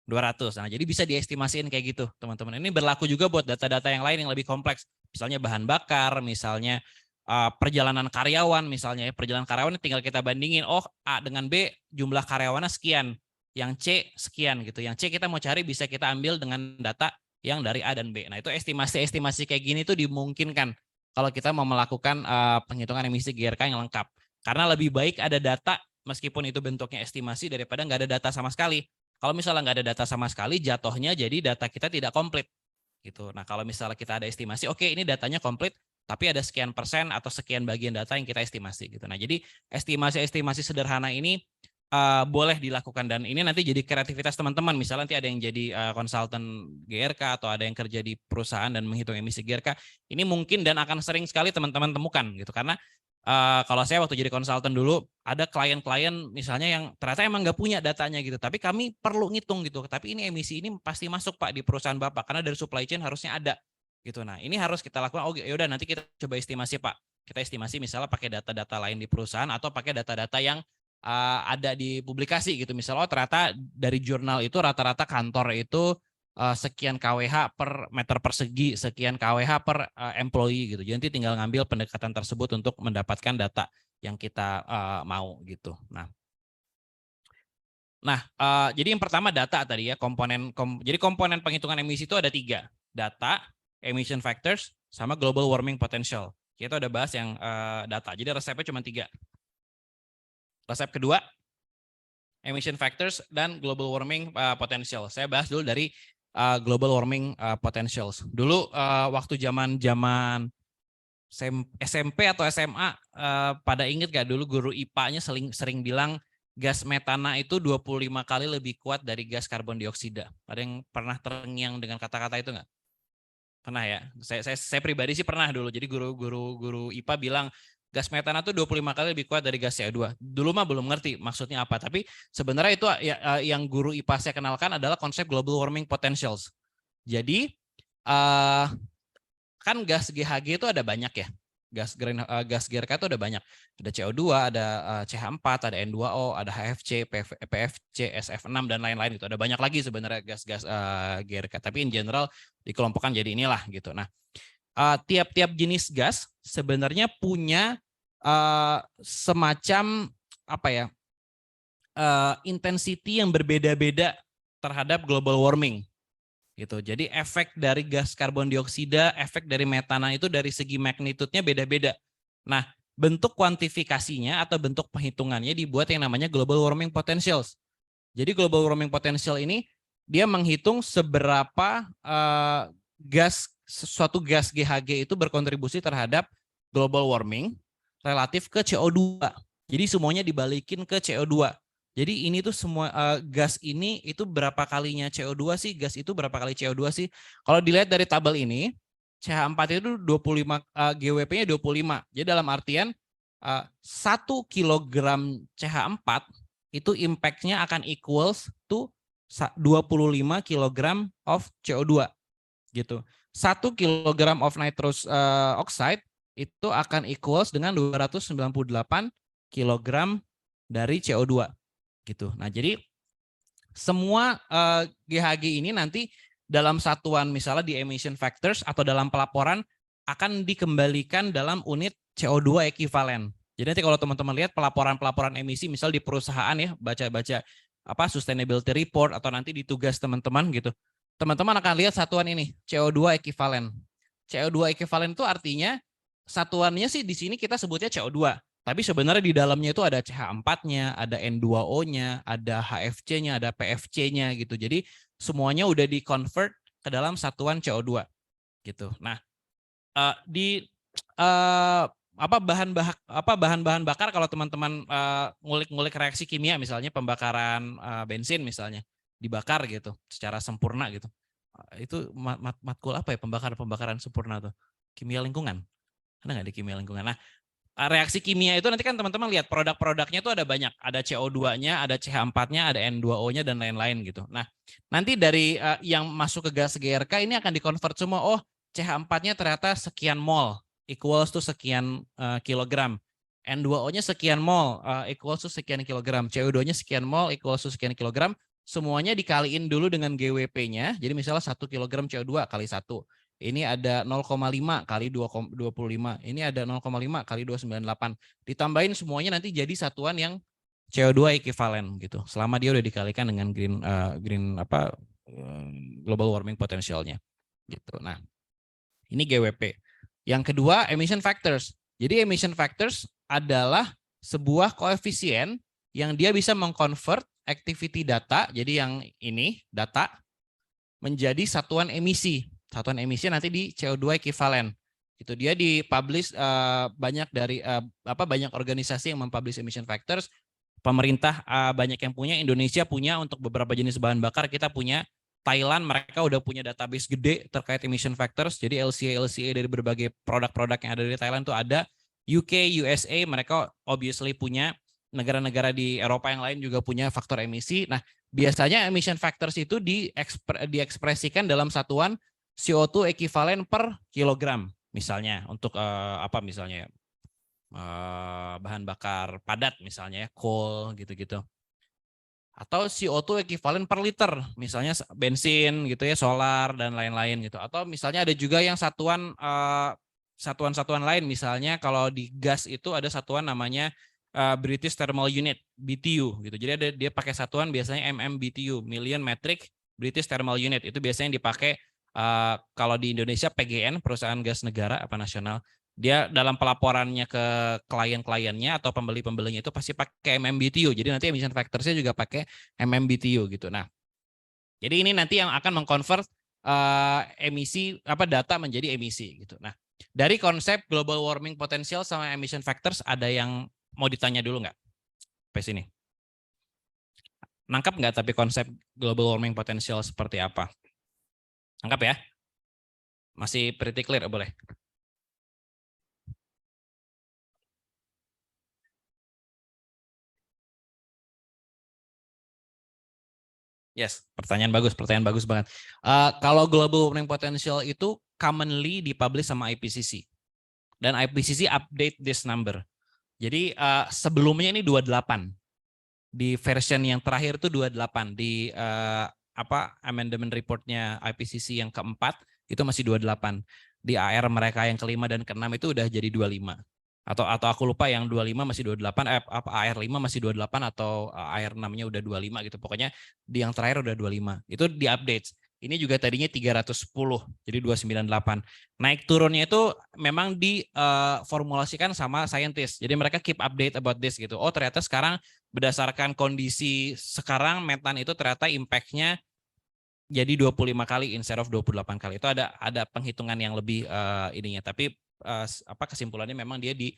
200. Nah, jadi bisa diestimasiin kayak gitu, teman-teman. Ini berlaku juga buat data-data yang lain yang lebih kompleks. Misalnya bahan bakar, misalnya perjalanan karyawan, misalnya perjalanan karyawan tinggal kita bandingin, oh A dengan B jumlah karyawannya sekian, yang C sekian gitu. Yang C kita mau cari bisa kita ambil dengan data yang dari A dan B. Nah itu estimasi kayak gini tuh dimungkinkan kalau kita mau melakukan penghitungan emisi GRK yang lengkap. Karena lebih baik ada data meskipun itu bentuknya estimasi daripada nggak ada data sama sekali. Kalau misalnya nggak ada data sama sekali, jatuhnya jadi data kita tidak komplit gitu. Nah kalau misalnya kita ada estimasi, oke ini datanya komplit, tapi ada sekian persen atau sekian bagian data yang kita estimasi gitu. Nah jadi estimasi sederhana ini boleh dilakukan, dan ini nanti jadi kreativitas teman-teman. Misalnya nanti ada yang jadi konsultan GRK atau ada yang kerja di perusahaan dan menghitung emisi GRK, ini mungkin dan akan sering sekali teman-teman temukan gitu. Karena kalau saya waktu jadi konsultan dulu ada klien-klien misalnya yang ternyata emang nggak punya datanya gitu, tapi kami perlu ngitung gitu. Tapi ini emisi ini pasti masuk Pak di perusahaan Bapak karena dari supply chain harusnya ada gitu. Nah ini harus kita lakukan. Oh yaudah nanti kita coba estimasi Pak. Kita estimasi misalnya pakai data-data lain di perusahaan atau pakai data-data yang ada di publikasi gitu. Misalnya oh ternyata dari jurnal itu rata-rata kantor itu sekian kWh per meter persegi, sekian kWh per employee gitu. Jadi nanti tinggal ngambil pendekatan tersebut untuk mendapatkan data yang kita mau gitu. Nah, jadi yang pertama data tadi ya, jadi komponen penghitungan emisi itu ada 3, data, emission factors, sama global warming potential. Kita udah bahas yang data. Jadi resepnya cuma 3. Resep kedua, emission factors dan global warming potential. Saya bahas dulu dari global warming potentials. Dulu waktu zaman SMP atau SMA pada inget gak dulu guru IPA-nya sering bilang gas metana itu 25 kali lebih kuat dari gas karbon dioksida. Ada yang pernah terngiang dengan kata-kata itu nggak? Pernah ya? Saya pribadi sih pernah dulu. Jadi guru IPA bilang gas metana itu 25 kali lebih kuat dari gas CO2. Dulu mah belum ngerti maksudnya apa, tapi sebenarnya itu yang guru IPA saya kenalkan adalah konsep global warming potentials. Jadi kan gas GHG itu ada banyak ya. Gas GRK itu ada banyak. Ada CO2, ada CH4, ada N2O, ada HFC, PFC, SF6 dan lain-lain itu. Ada banyak lagi sebenarnya gas-gas GRK, tapi in general dikelompokkan jadi inilah gitu. Nah, tiap-tiap jenis gas sebenarnya punya semacam apa ya? Intensity yang berbeda-beda terhadap global warming. Gitu. Jadi efek dari gas karbon dioksida, efek dari metana itu dari segi magnitudenya beda-beda. Nah, bentuk kuantifikasinya atau bentuk perhitungannya dibuat yang namanya global warming potentials. Jadi global warming potential ini dia menghitung seberapa suatu gas GHG itu berkontribusi terhadap global warming relatif ke CO2. Jadi semuanya dibalikin ke CO2. Jadi ini tuh semua gas ini itu berapa kalinya CO2 sih? Gas itu berapa kali CO2 sih? Kalau dilihat dari tabel ini, CH4 itu 25 GWP-nya 25. Jadi dalam artian 1 kilogram CH4 itu impact-nya akan equals to 25 kilogram of CO2 gitu. 1 kilogram of nitrous oxide itu akan equals dengan 298 kilogram dari CO2 gitu. Nah, jadi semua GHG ini nanti dalam satuan misalnya di emission factors atau dalam pelaporan akan dikembalikan dalam unit CO2 ekivalen. Jadi nanti kalau teman-teman lihat pelaporan emisi misal di perusahaan ya, baca-baca sustainability report atau nanti di tugas teman-teman gitu. Teman-teman akan lihat satuan ini, CO2 ekivalen. CO2 ekivalen itu artinya satuannya sih di sini kita sebutnya CO2. Tapi sebenarnya di dalamnya itu ada CH4-nya, ada N2O-nya, ada HFC-nya, ada PFC-nya gitu. Jadi semuanya udah di-convert ke dalam satuan CO2 gitu. Nah, bahan-bahan bakar kalau teman-teman ngulik-ngulik reaksi kimia misalnya pembakaran bensin misalnya dibakar gitu secara sempurna gitu. Itu matkul apa ya pembakaran sempurna tuh? Kimia lingkungan. Ada nggak di kimia lingkungan? Nah, reaksi kimia itu nanti kan teman-teman lihat produk-produknya itu ada banyak, ada CO2-nya, ada CH4-nya, ada N2O-nya dan lain-lain gitu. Nah, nanti dari yang masuk ke gas GRK ini akan dikonvert semua. Oh, CH4-nya ternyata sekian mol equals to sekian kilogram. N2O-nya sekian mol equals to sekian kilogram. CO2-nya sekian mol equals to sekian kilogram. Semuanya dikaliin dulu dengan GWP-nya. Jadi misalnya 1 kilogram CO2 kali 1. Ini ada 0,5 kali 25. Ini ada 0,5 kali 298. Ditambahin semuanya nanti jadi satuan yang CO2 ekivalen gitu. Selama dia udah dikalikan dengan global warming potentialnya gitu. Nah, ini GWP. Yang kedua emission factors. Jadi emission factors adalah sebuah koefisien yang dia bisa mengconvert activity data, jadi yang ini data menjadi satuan emisi. Satuan emisi nanti di CO2 ekivalen. Itu dia dipublish banyak dari banyak organisasi yang mempublish emission factors. Pemerintah banyak yang punya, Indonesia punya untuk beberapa jenis bahan bakar, kita punya. Thailand mereka udah punya database gede terkait emission factors. Jadi LCA dari berbagai produk-produk yang ada di Thailand itu ada. UK, USA mereka obviously punya. Negara-negara di Eropa yang lain juga punya faktor emisi. Nah, biasanya emission factors itu diekspresikan dalam satuan CO2 ekivalen per kilogram. Misalnya untuk misalnya bahan bakar padat misalnya ya, coal gitu-gitu. Atau CO2 ekivalen per liter, misalnya bensin gitu ya, solar dan lain-lain gitu. Atau misalnya ada juga yang satuan-satuan lain, misalnya kalau di gas itu ada satuan namanya British Thermal Unit (BTU) gitu. Jadi dia pakai satuan biasanya MMBTU, Million Metric British Thermal Unit. Itu biasanya yang dipakai kalau di Indonesia PGN, perusahaan gas negara nasional. Dia dalam pelaporannya ke klien-kliennya atau pembeli-pembelinya itu pasti pakai MMBTU. Jadi nanti emission factors-nya juga pakai MMBTU gitu. Nah, jadi ini nanti yang akan mengkonvert emisi data menjadi emisi gitu. Nah, Dari konsep global warming potential sama emission factors ada yang mau ditanya dulu nggak? Sampai sini. Nangkap nggak tapi konsep global warming potential seperti apa? Nangkap ya? Masih pretty clear, boleh? Yes, pertanyaan bagus banget. Kalau global warming potential itu commonly dipublish sama IPCC. Dan IPCC update this number. Jadi sebelumnya ini 28. Di version yang terakhir itu 28. Di amendment reportnya IPCC yang keempat itu masih 28. Di AR mereka yang kelima dan keenam itu udah jadi 25. Atau aku lupa yang 25 masih 28, AR 5 masih 28 atau AR 6-nya udah 25 gitu. Pokoknya di yang terakhir udah 25. Itu di-update. Ini juga tadinya 310, jadi 298. Naik turunnya itu memang diformulasikan sama scientist. Jadi mereka keep update about this gitu. Oh, ternyata sekarang berdasarkan kondisi sekarang metan itu ternyata impact-nya jadi 25 kali instead of 28 kali. Itu ada penghitungan yang lebih ininya. Tapi kesimpulannya memang dia di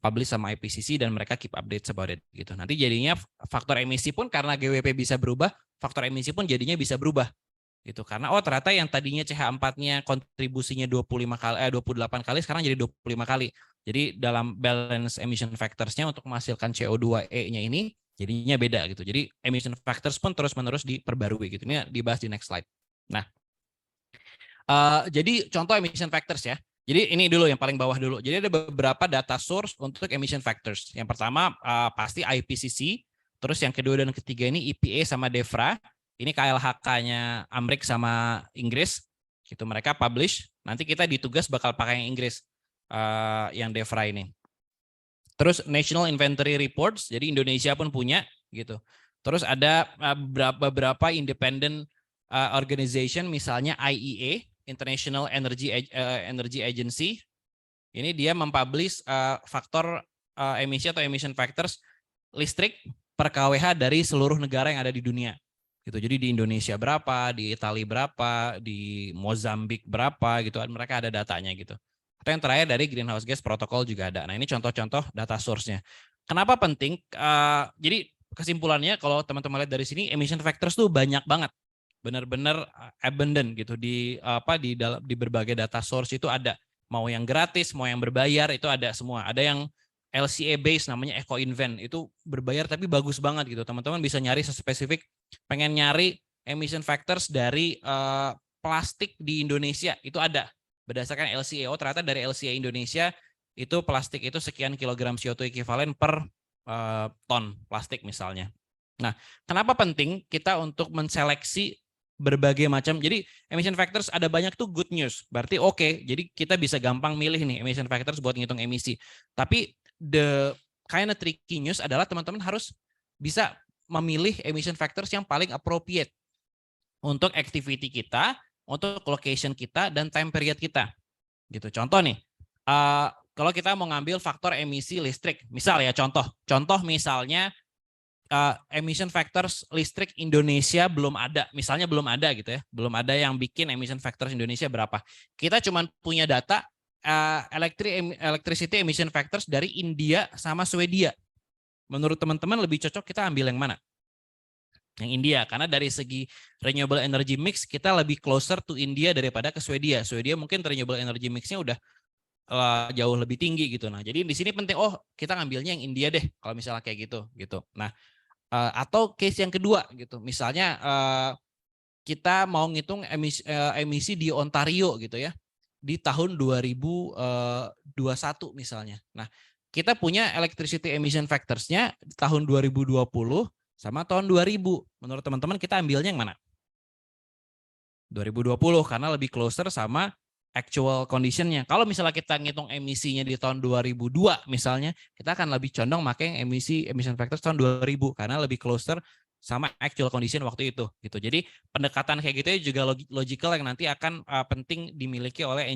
publish sama IPCC dan mereka keep update about it gitu. Nanti jadinya faktor emisi pun karena GWP bisa berubah, faktor emisi pun jadinya bisa berubah gitu. Karena ternyata yang tadinya CH4-nya kontribusinya 28 kali sekarang jadi 25 kali. Jadi dalam balance emission factors-nya untuk menghasilkan CO2e-nya ini jadinya beda gitu. Jadi emission factors pun terus-menerus diperbarui gitu. Ini dibahas di next slide. Nah, jadi contoh emission factors ya. Jadi ini dulu yang paling bawah dulu. Jadi ada beberapa data source untuk emission factors. Yang pertama pasti IPCC, terus yang kedua dan ketiga ini EPA sama DEFRA. Ini KLHK-nya Amerika sama Inggris. Gitu mereka publish. Nanti kita ditugas bakal pakai yang Inggris, yang DEFRA ini. Terus National Inventory Reports, jadi Indonesia pun punya gitu. Terus ada beberapa independent organization, misalnya IEA, International Energy Agency. Ini dia mempublish faktor emisi atau emission factors listrik per KWH dari seluruh negara yang ada di dunia. Gitu. Jadi di Indonesia berapa, di Italia berapa, di Mozambik berapa gitu. Mereka ada datanya gitu. Atau yang terakhir dari Greenhouse Gas Protocol juga ada. Nah, ini contoh-contoh data source-nya. Kenapa penting? Jadi kesimpulannya kalau teman-teman lihat dari sini emission factors tuh banyak banget. Benar-benar abundant gitu di berbagai data source itu ada, mau yang gratis mau yang berbayar itu ada semua. Ada yang LCA base namanya EcoInvent itu berbayar tapi bagus banget gitu. Teman-teman bisa nyari spesifik pengen nyari emission factors dari plastik di Indonesia itu ada berdasarkan LCA. Ternyata dari LCA Indonesia itu plastik itu sekian kilogram CO2 equivalent per ton plastik misalnya. Nah, kenapa penting kita untuk menseleksi berbagai macam. Jadi emission factors ada banyak tuh good news. Berarti oke, jadi kita bisa gampang milih nih emission factors buat ngitung emisi. Tapi the kind of tricky news adalah teman-teman harus bisa memilih emission factors yang paling appropriate untuk activity kita, untuk location kita dan time period kita. Gitu. Contoh nih, kalau kita mau ngambil faktor emisi listrik, misal ya contoh misalnya emission factors listrik Indonesia belum ada, misalnya belum ada gitu ya, belum ada yang bikin emission factors Indonesia berapa. Kita cuma punya data electricity emission factors dari India sama Swedia. Menurut teman-teman lebih cocok kita ambil yang mana? Yang India, karena dari segi renewable energy mix kita lebih closer to India daripada ke Swedia. Swedia mungkin renewable energy mix-nya udah jauh lebih tinggi gitu. Nah, jadi di sini penting kita ngambilnya yang India deh kalau misalnya kayak gitu. Nah, atau case yang kedua gitu, misalnya kita mau ngitung emisi di Ontario gitu ya di tahun 2021 misalnya. Nah, kita punya electricity emission factors-nya di tahun 2020 sama tahun 2000. Menurut teman-teman kita ambilnya yang mana? 2020 karena lebih closer sama actual condition-nya. Kalau misalnya kita ngitung emisinya di tahun 2002 misalnya, kita akan lebih condong pakai emission factors tahun 2000 karena lebih closer sama actual condition waktu itu gitu. Jadi pendekatan kayak gitu juga logical yang nanti akan penting dimiliki oleh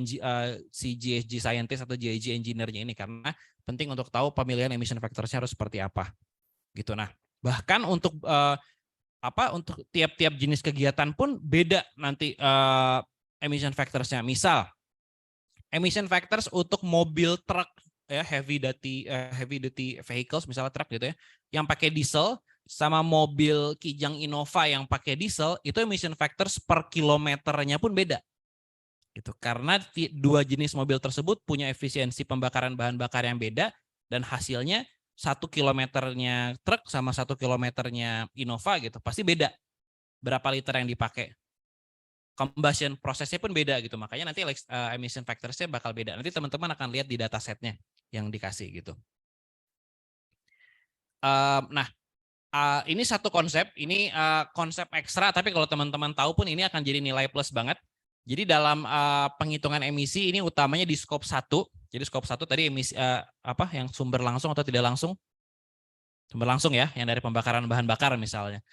si GHG scientist atau GHG engineer-nya ini karena penting untuk tahu pemilihan emission factors-nya harus seperti apa. Gitu. Nah, bahkan untuk untuk tiap-tiap jenis kegiatan pun beda nanti emission factors-nya. Misal emission factors untuk mobil truk ya, heavy duty vehicles misalnya truk gitu ya, yang pakai diesel sama mobil Kijang Innova yang pakai diesel, itu emission factors per kilometernya pun beda. Gitu. Karena dua jenis mobil tersebut punya efisiensi pembakaran bahan bakar yang beda, dan hasilnya 1 kilometernya truk sama 1 kilometernya Innova gitu pasti beda berapa liter yang dipakai. Combustion prosesnya pun beda gitu, makanya nanti emission factors-nya bakal beda. Nanti teman-teman akan lihat di datasetnya yang dikasih gitu. Nah, ini satu konsep, ini konsep ekstra, tapi kalau teman-teman tahu pun ini akan jadi nilai plus banget. Jadi dalam penghitungan emisi ini utamanya di skop 1. Jadi skop 1 tadi emisi yang sumber langsung atau tidak langsung? Sumber langsung ya, yang dari pembakaran bahan bakar misalnya.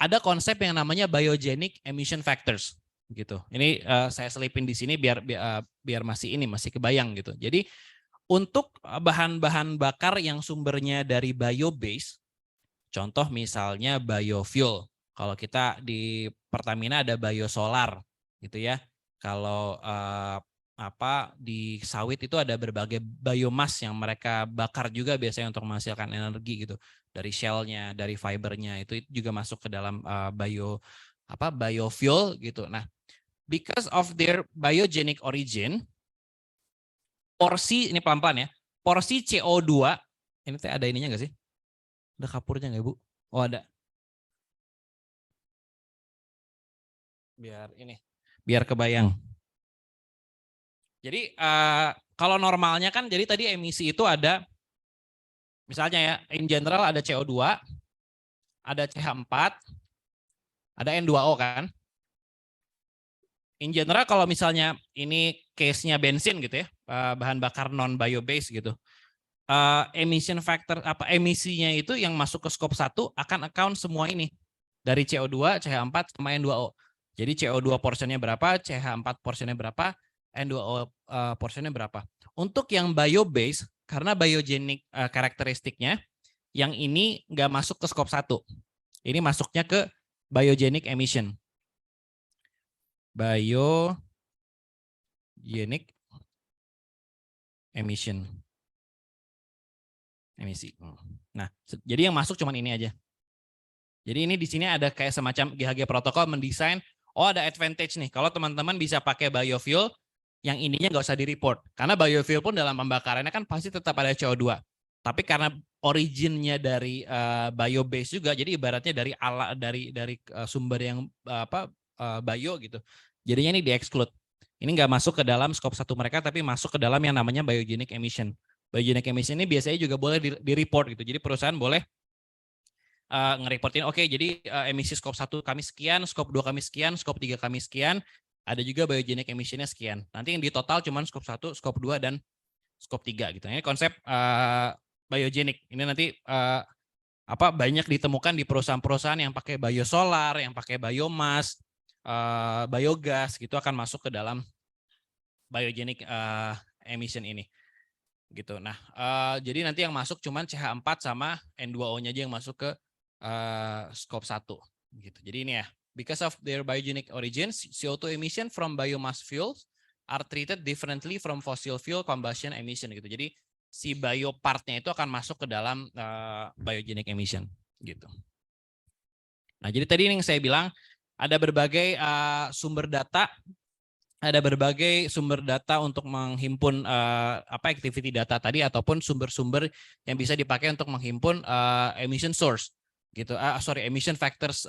Ada konsep yang namanya biogenic emission factors gitu. Ini saya selipin di sini biar masih kebayang gitu. Jadi untuk bahan-bahan bakar yang sumbernya dari bio-based, contoh misalnya biofuel. Kalau kita di Pertamina ada biosolar gitu ya. Kalau di sawit itu ada berbagai biomass yang mereka bakar juga biasanya untuk menghasilkan energi gitu. Dari shell-nya, dari fibernya, itu juga masuk ke dalam biofuel gitu. Nah, because of their biogenic origin, porsi, ini pelan-pelan ya, porsi CO2, ini ada ininya nggak sih? Ada kapurnya nggak, Bu? Oh, ada. Biar kebayang. Jadi kalau normalnya kan, jadi tadi emisi itu ada, misalnya ya, in general ada CO2, ada CH4, ada N2O kan. In general kalau misalnya ini case-nya bensin gitu ya, bahan bakar non bio-based gitu, emission factor emisinya itu yang masuk ke skop 1 akan account semua ini dari CO2, CH4 sama N2O. Jadi CO2 portionnya berapa, CH4 portionnya berapa, N2O portionnya berapa. Untuk yang bio-based, karena biogenic karakteristiknya, yang ini nggak masuk ke skop 1. Ini masuknya ke biogenic emission. Biogenic emission. Emisi. Nah, jadi yang masuk cuman ini aja. Jadi ini di sini ada kayak semacam GHG protokol mendesain, ada advantage nih. Kalau teman-teman bisa pakai biofuel, yang ininya nggak usah di-report. Karena biofuel pun dalam pembakarannya kan pasti tetap ada CO2. Tapi karena originnya dari bio-based juga, jadi ibaratnya dari sumber yang bio gitu. Jadinya ini di-exclude. Ini nggak masuk ke dalam skop 1 mereka, tapi masuk ke dalam yang namanya biogenic emission. Biogenic emission ini biasanya juga boleh di-report gitu. Jadi perusahaan boleh ngereportin, oke, jadi emisi skop 1 kami sekian, skop 2 kami sekian, skop 3 kami sekian, ada juga biogenic emissionnya sekian. Nanti yang di total cuman skop 1, skop 2, dan skop 3 gitu. Ini konsep biogenic. Ini nanti banyak ditemukan di perusahaan-perusahaan yang pakai biosolar, yang pakai biomass, biogas gitu akan masuk ke dalam biogenic emission ini. Gitu. Nah, jadi nanti yang masuk cuman CH4 sama N2O-nya aja yang masuk ke skop 1 gitu. Jadi ini ya, because of their biogenic origins, CO2 emission from biomass fuels are treated differently from fossil fuel combustion emission gitu. Jadi si bio part-nya itu akan masuk ke dalam biogenic emission gitu. Nah, jadi tadi yang saya bilang ada berbagai sumber data. Ada berbagai sumber data untuk menghimpun activity data tadi, ataupun sumber-sumber yang bisa dipakai untuk menghimpun emission source gitu. Emission factors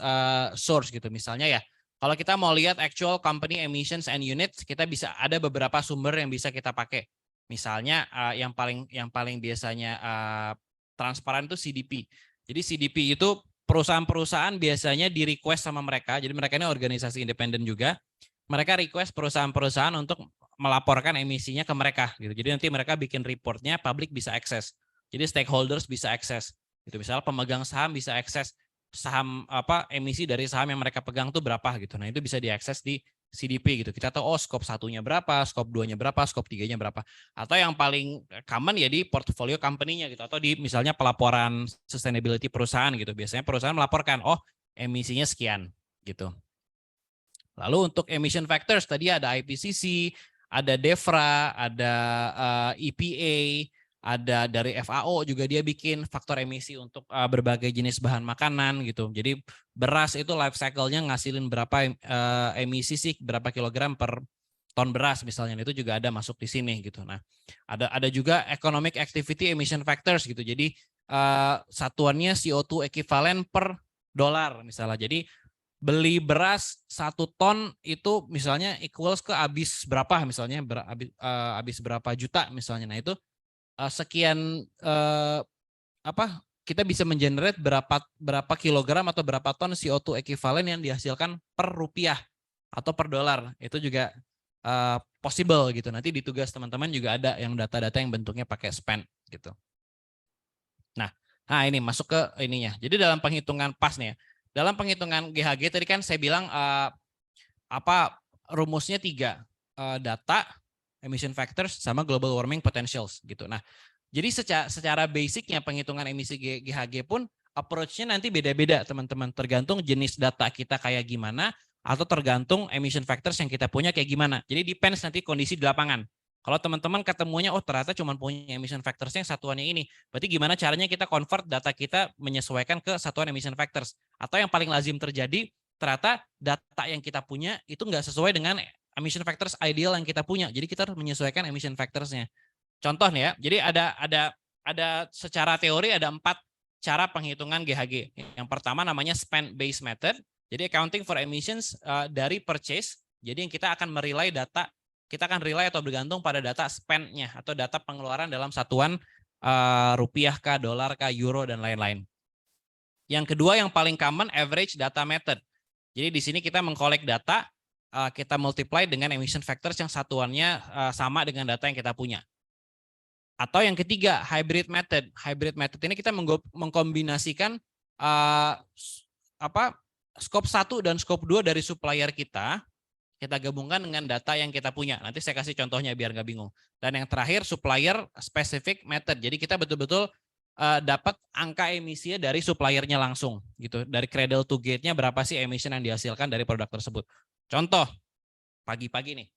source gitu. Misalnya ya, kalau kita mau lihat actual company emissions and units, kita bisa ada beberapa sumber yang bisa kita pakai. Misalnya yang paling biasanya transparan itu CDP. Jadi CDP itu perusahaan-perusahaan biasanya di request sama mereka. Jadi mereka ini organisasi independen juga. Mereka request perusahaan-perusahaan untuk melaporkan emisinya ke mereka gitu. Jadi nanti mereka bikin reportnya, publik bisa akses. Jadi stakeholders bisa akses. Gitu. Misalnya pemegang saham bisa akses saham emisi dari saham yang mereka pegang tuh berapa gitu. Nah, itu bisa diakses di CDP gitu. Kita tahu skop 1-nya berapa, skop 2-nya berapa, skop 3-nya berapa. Atau yang paling common ya di portfolio company-nya gitu, atau di misalnya pelaporan sustainability perusahaan gitu. Biasanya perusahaan melaporkan, emisinya sekian gitu. Lalu untuk emission factors tadi ada IPCC, ada DEFRA, ada EPA, ada dari FAO juga dia bikin faktor emisi untuk berbagai jenis bahan makanan gitu. Jadi beras itu life cycle-nya ngasilin berapa emisi sih, berapa kilogram per ton beras misalnya, itu juga ada masuk di sini gitu. Nah, ada juga economic activity emission factors gitu. Jadi satuannya CO2 equivalent per dolar misalnya. Jadi beli beras 1 ton itu misalnya equals ke habis berapa misalnya, habis berapa juta misalnya. Nah, itu sekian kita bisa mengenerate berapa kilogram atau berapa ton CO2 equivalent yang dihasilkan per rupiah atau per dolar. Itu juga possible gitu. Nanti di tugas teman-teman juga ada yang data-data yang bentuknya pakai spend gitu. Nah ini masuk ke ininya. Jadi dalam penghitungan pas nih ya. Dalam penghitungan GHG tadi kan saya bilang rumusnya 3, data, emission factors, sama global warming potentials gitu. Nah, jadi secara basicnya penghitungan emisi GHG pun approach-nya nanti beda-beda teman-teman, tergantung jenis data kita kayak gimana atau tergantung emission factors yang kita punya kayak gimana. Jadi depends nanti kondisi di lapangan. Kalau teman-teman ketemunya ternyata cuma punya emission factors yang satuannya ini, berarti gimana caranya kita convert data kita menyesuaikan ke satuan emission factors. Atau yang paling lazim terjadi, ternyata data yang kita punya itu nggak sesuai dengan emission factors ideal yang kita punya. Jadi kita harus menyesuaikan emission factors-nya. Contoh nih ya, jadi ada secara teori ada 4 cara penghitungan GHG. Yang pertama namanya spend based method. Jadi accounting for emissions dari purchase. Jadi yang kita akan merely data, kita akan rely atau bergantung pada data spend-nya atau data pengeluaran dalam satuan rupiah kah, dolar kah, euro dan lain-lain. Yang kedua yang paling common average data method. Jadi di sini kita mengkolek data, kita multiply dengan emission factors yang satuannya sama dengan data yang kita punya. Atau yang ketiga hybrid method. Hybrid method ini kita mengkombinasikan scope 1 dan scope 2 dari supplier kita gabungkan dengan data yang kita punya. Nanti saya kasih contohnya biar nggak bingung. Dan yang terakhir supplier specific method. Jadi kita betul-betul dapat angka emisinya dari suppliernya langsung gitu. Dari cradle to gate-nya berapa sih emission yang dihasilkan dari produk tersebut. Contoh pagi-pagi nih.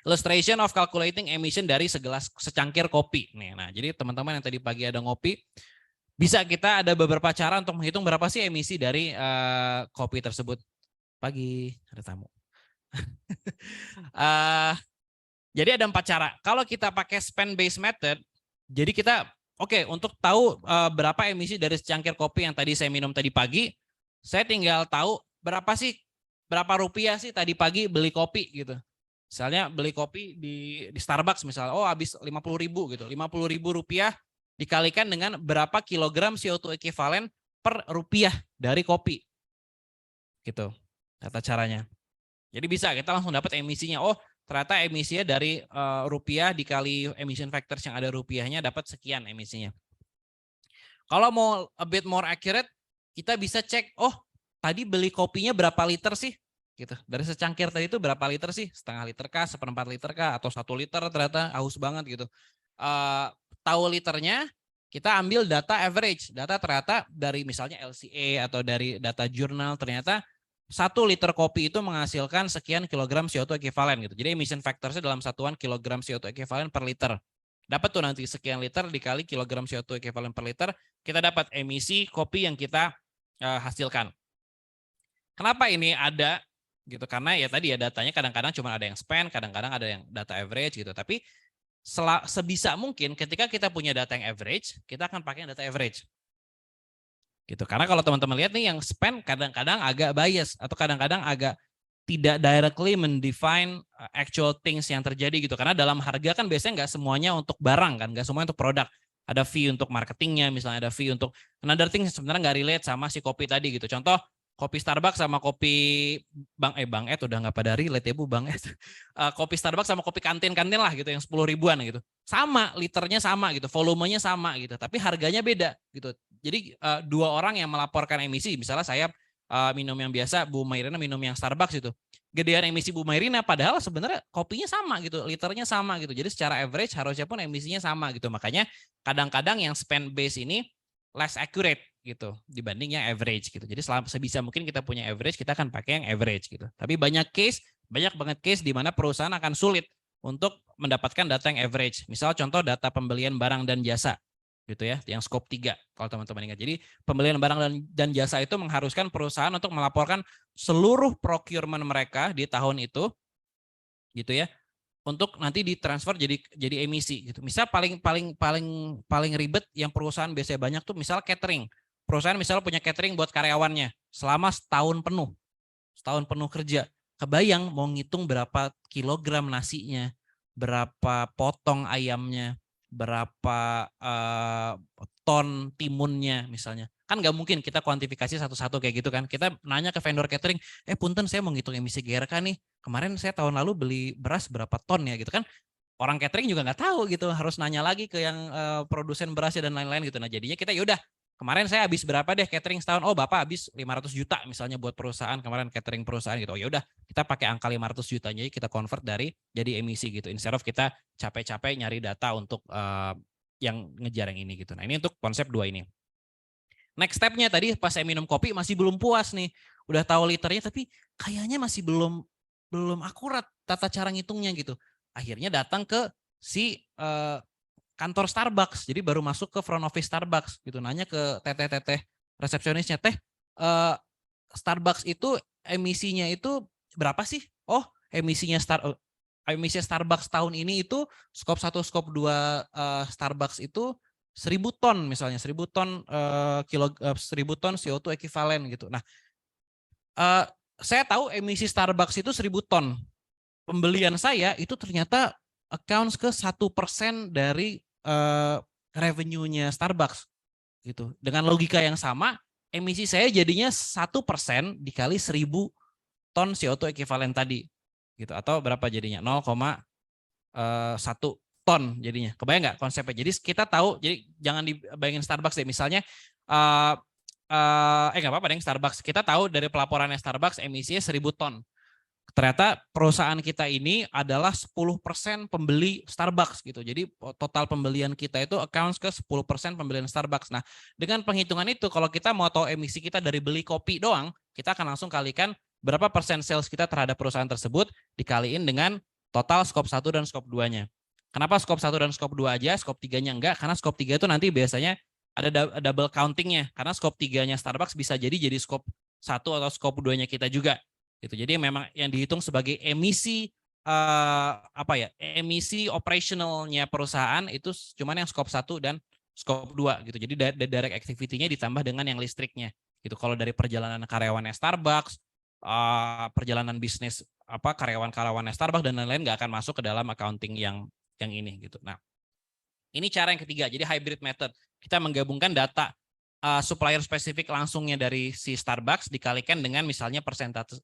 Illustration of calculating emission dari secangkir kopi. Nih, nah, jadi teman-teman yang tadi pagi ada ngopi, bisa kita ada beberapa cara untuk menghitung berapa sih emisi dari kopi tersebut. Pagi ada tamu. Jadi ada 4 cara. Kalau kita pakai spend based method, jadi kita untuk tahu berapa emisi dari secangkir kopi yang tadi saya minum tadi pagi, saya tinggal tahu berapa rupiah sih tadi pagi beli kopi gitu. Misalnya beli kopi di Starbucks misalnya, habis 50.000 gitu. 50.000 rupiah dikalikan dengan berapa kilogram CO2 equivalent per rupiah dari kopi. Gitu. Tata caranya. Jadi bisa kita langsung dapat emisinya. Ternyata emisinya dari rupiah dikali emission factors yang ada rupiahnya dapat sekian emisinya. Kalau mau a bit more accurate, kita bisa cek, tadi beli kopinya berapa liter sih? Gitu. Dari secangkir tadi itu berapa liter sih? Setengah liter kah, 1/4 liter kah, atau 1 liter ternyata haus banget gitu. Tahu liternya, kita ambil data average. Data ternyata dari misalnya LCA atau dari data jurnal ternyata 1 liter kopi itu menghasilkan sekian kilogram CO2 equivalent gitu. Jadi emission factorsnya dalam satuan kilogram CO2 equivalent per liter. Dapat tuh nanti sekian liter dikali kilogram CO2 equivalent per liter, kita dapat emisi kopi yang kita hasilkan. Kenapa ini ada? Gitu, karena ya tadi ya datanya kadang-kadang cuma ada yang spend, kadang-kadang ada yang data average gitu. Tapi sebisa mungkin ketika kita punya data yang average, kita akan pakai data average. Gitu. Karena kalau teman-teman lihat nih yang spend kadang-kadang agak bias atau kadang-kadang agak tidak directly mendefine actual things yang terjadi gitu. Karena dalam harga kan biasanya nggak semuanya untuk barang kan, nggak semuanya untuk produk. Ada fee untuk marketingnya, misalnya ada fee untuk another thing sebenarnya nggak relate sama si kopi tadi gitu. Contoh kopi Starbucks sama kopi Bang Ed udah nggak pada relate ya Bu Bang Ed. Kopi Starbucks sama kopi kantin-kantin lah gitu yang 10 ribuan gitu. Sama, liternya sama gitu, volumenya sama gitu, tapi harganya beda gitu. Jadi 2 orang yang melaporkan emisi, misalnya saya minum yang biasa, Bu Mairina minum yang Starbucks itu. Gedean emisi Bu Mairina padahal sebenarnya kopinya sama gitu, liternya sama gitu. Jadi secara average harusnya pun emisinya sama gitu. Makanya kadang-kadang yang spend base ini less accurate gitu dibanding yang average gitu. Jadi sebisa mungkin kita punya average, kita akan pakai yang average gitu. Tapi banyak banget case di mana perusahaan akan sulit untuk mendapatkan data yang average. Misal contoh data pembelian barang dan jasa gitu ya, yang scope 3 kalau teman-teman ingat. Jadi pembelian barang dan jasa itu mengharuskan perusahaan untuk melaporkan seluruh procurement mereka di tahun itu gitu ya, untuk nanti ditransfer jadi emisi gitu. Misal paling ribet yang perusahaan biasanya banyak tuh misal catering. Perusahaan misalnya punya catering buat karyawannya selama setahun penuh kerja. Kebayang mau ngitung berapa kilogram nasinya, berapa potong ayamnya, berapa ton timunnya misalnya. Kan nggak mungkin kita kuantifikasi satu-satu kayak gitu kan. Kita nanya ke vendor catering, punten saya mau ngitung emisi GRK nih. Kemarin saya tahun lalu beli beras berapa ton ya gitu kan. Orang catering juga nggak tahu gitu, harus nanya lagi ke yang produsen berasnya dan lain-lain gitu. Nah jadinya kita yaudah, kemarin saya habis berapa deh catering setahun, oh Bapak habis 500 juta misalnya buat perusahaan, kemarin catering perusahaan gitu. Oh yaudah, kita pakai angka 500 jutanya kita convert jadi emisi gitu. Instead of kita capek-capek nyari data untuk yang ngejar yang ini gitu. Nah ini untuk konsep 2 ini. Next stepnya tadi pas saya minum kopi masih belum puas nih. Udah tahu liternya tapi kayaknya masih belum akurat tata cara ngitungnya gitu. Akhirnya datang ke si kantor Starbucks. Jadi baru masuk ke front office Starbucks gitu. Nanya ke teteh-teteh resepsionisnya, teh Starbucks itu emisinya itu berapa sih? Oh, emisi Starbucks tahun ini itu skop 1, skop 2 Starbucks itu 1000 ton misalnya, 1000 ton 1000 ton CO2 ekivalen gitu. Nah, saya tahu emisi Starbucks itu 1000 ton. Pembelian saya itu ternyata accounts ke 1% dari revenue-nya Starbucks gitu. Dengan logika yang sama, emisi saya jadinya 1% dikali 1000 ton CO2 ekivalen tadi gitu, atau berapa jadinya 0,1 ton jadinya. Kebayang nggak konsepnya? Jadi kita tahu, jadi jangan dibayangin Starbucks deh, misalnya nggak apa-apa deh Starbucks. Kita tahu dari pelaporannya Starbucks emisinya 1000 ton. Ternyata perusahaan kita ini adalah 10% pembeli Starbucks gitu. Jadi total pembelian kita itu accounts ke 10% pembelian Starbucks. Nah, dengan penghitungan itu kalau kita mau tahu emisi kita dari beli kopi doang, kita akan langsung kalikan berapa persen sales kita terhadap perusahaan tersebut dikaliin dengan total skop 1 dan skop 2-nya. Kenapa skop 1 dan skop 2 aja, skop 3-nya enggak? Karena skop 3 itu nanti biasanya ada double counting-nya. Karena skop 3-nya Starbucks bisa jadi skop 1 atau skop 2-nya kita juga. Gitu. Jadi memang yang dihitung sebagai emisi emisi operationalnya perusahaan itu cuman yang skop 1 dan skop 2 gitu. Jadi direct activity-nya ditambah dengan yang listriknya. Gitu. Kalau dari perjalanan karyawannya Starbucks, perjalanan bisnis karyawan-karyawannya Starbucks dan lain-lain nggak akan masuk ke dalam accounting yang ini gitu. Nah, ini cara yang ketiga. Jadi hybrid method. Kita menggabungkan data supplier spesifik langsungnya dari si Starbucks dikalikan dengan misalnya persentase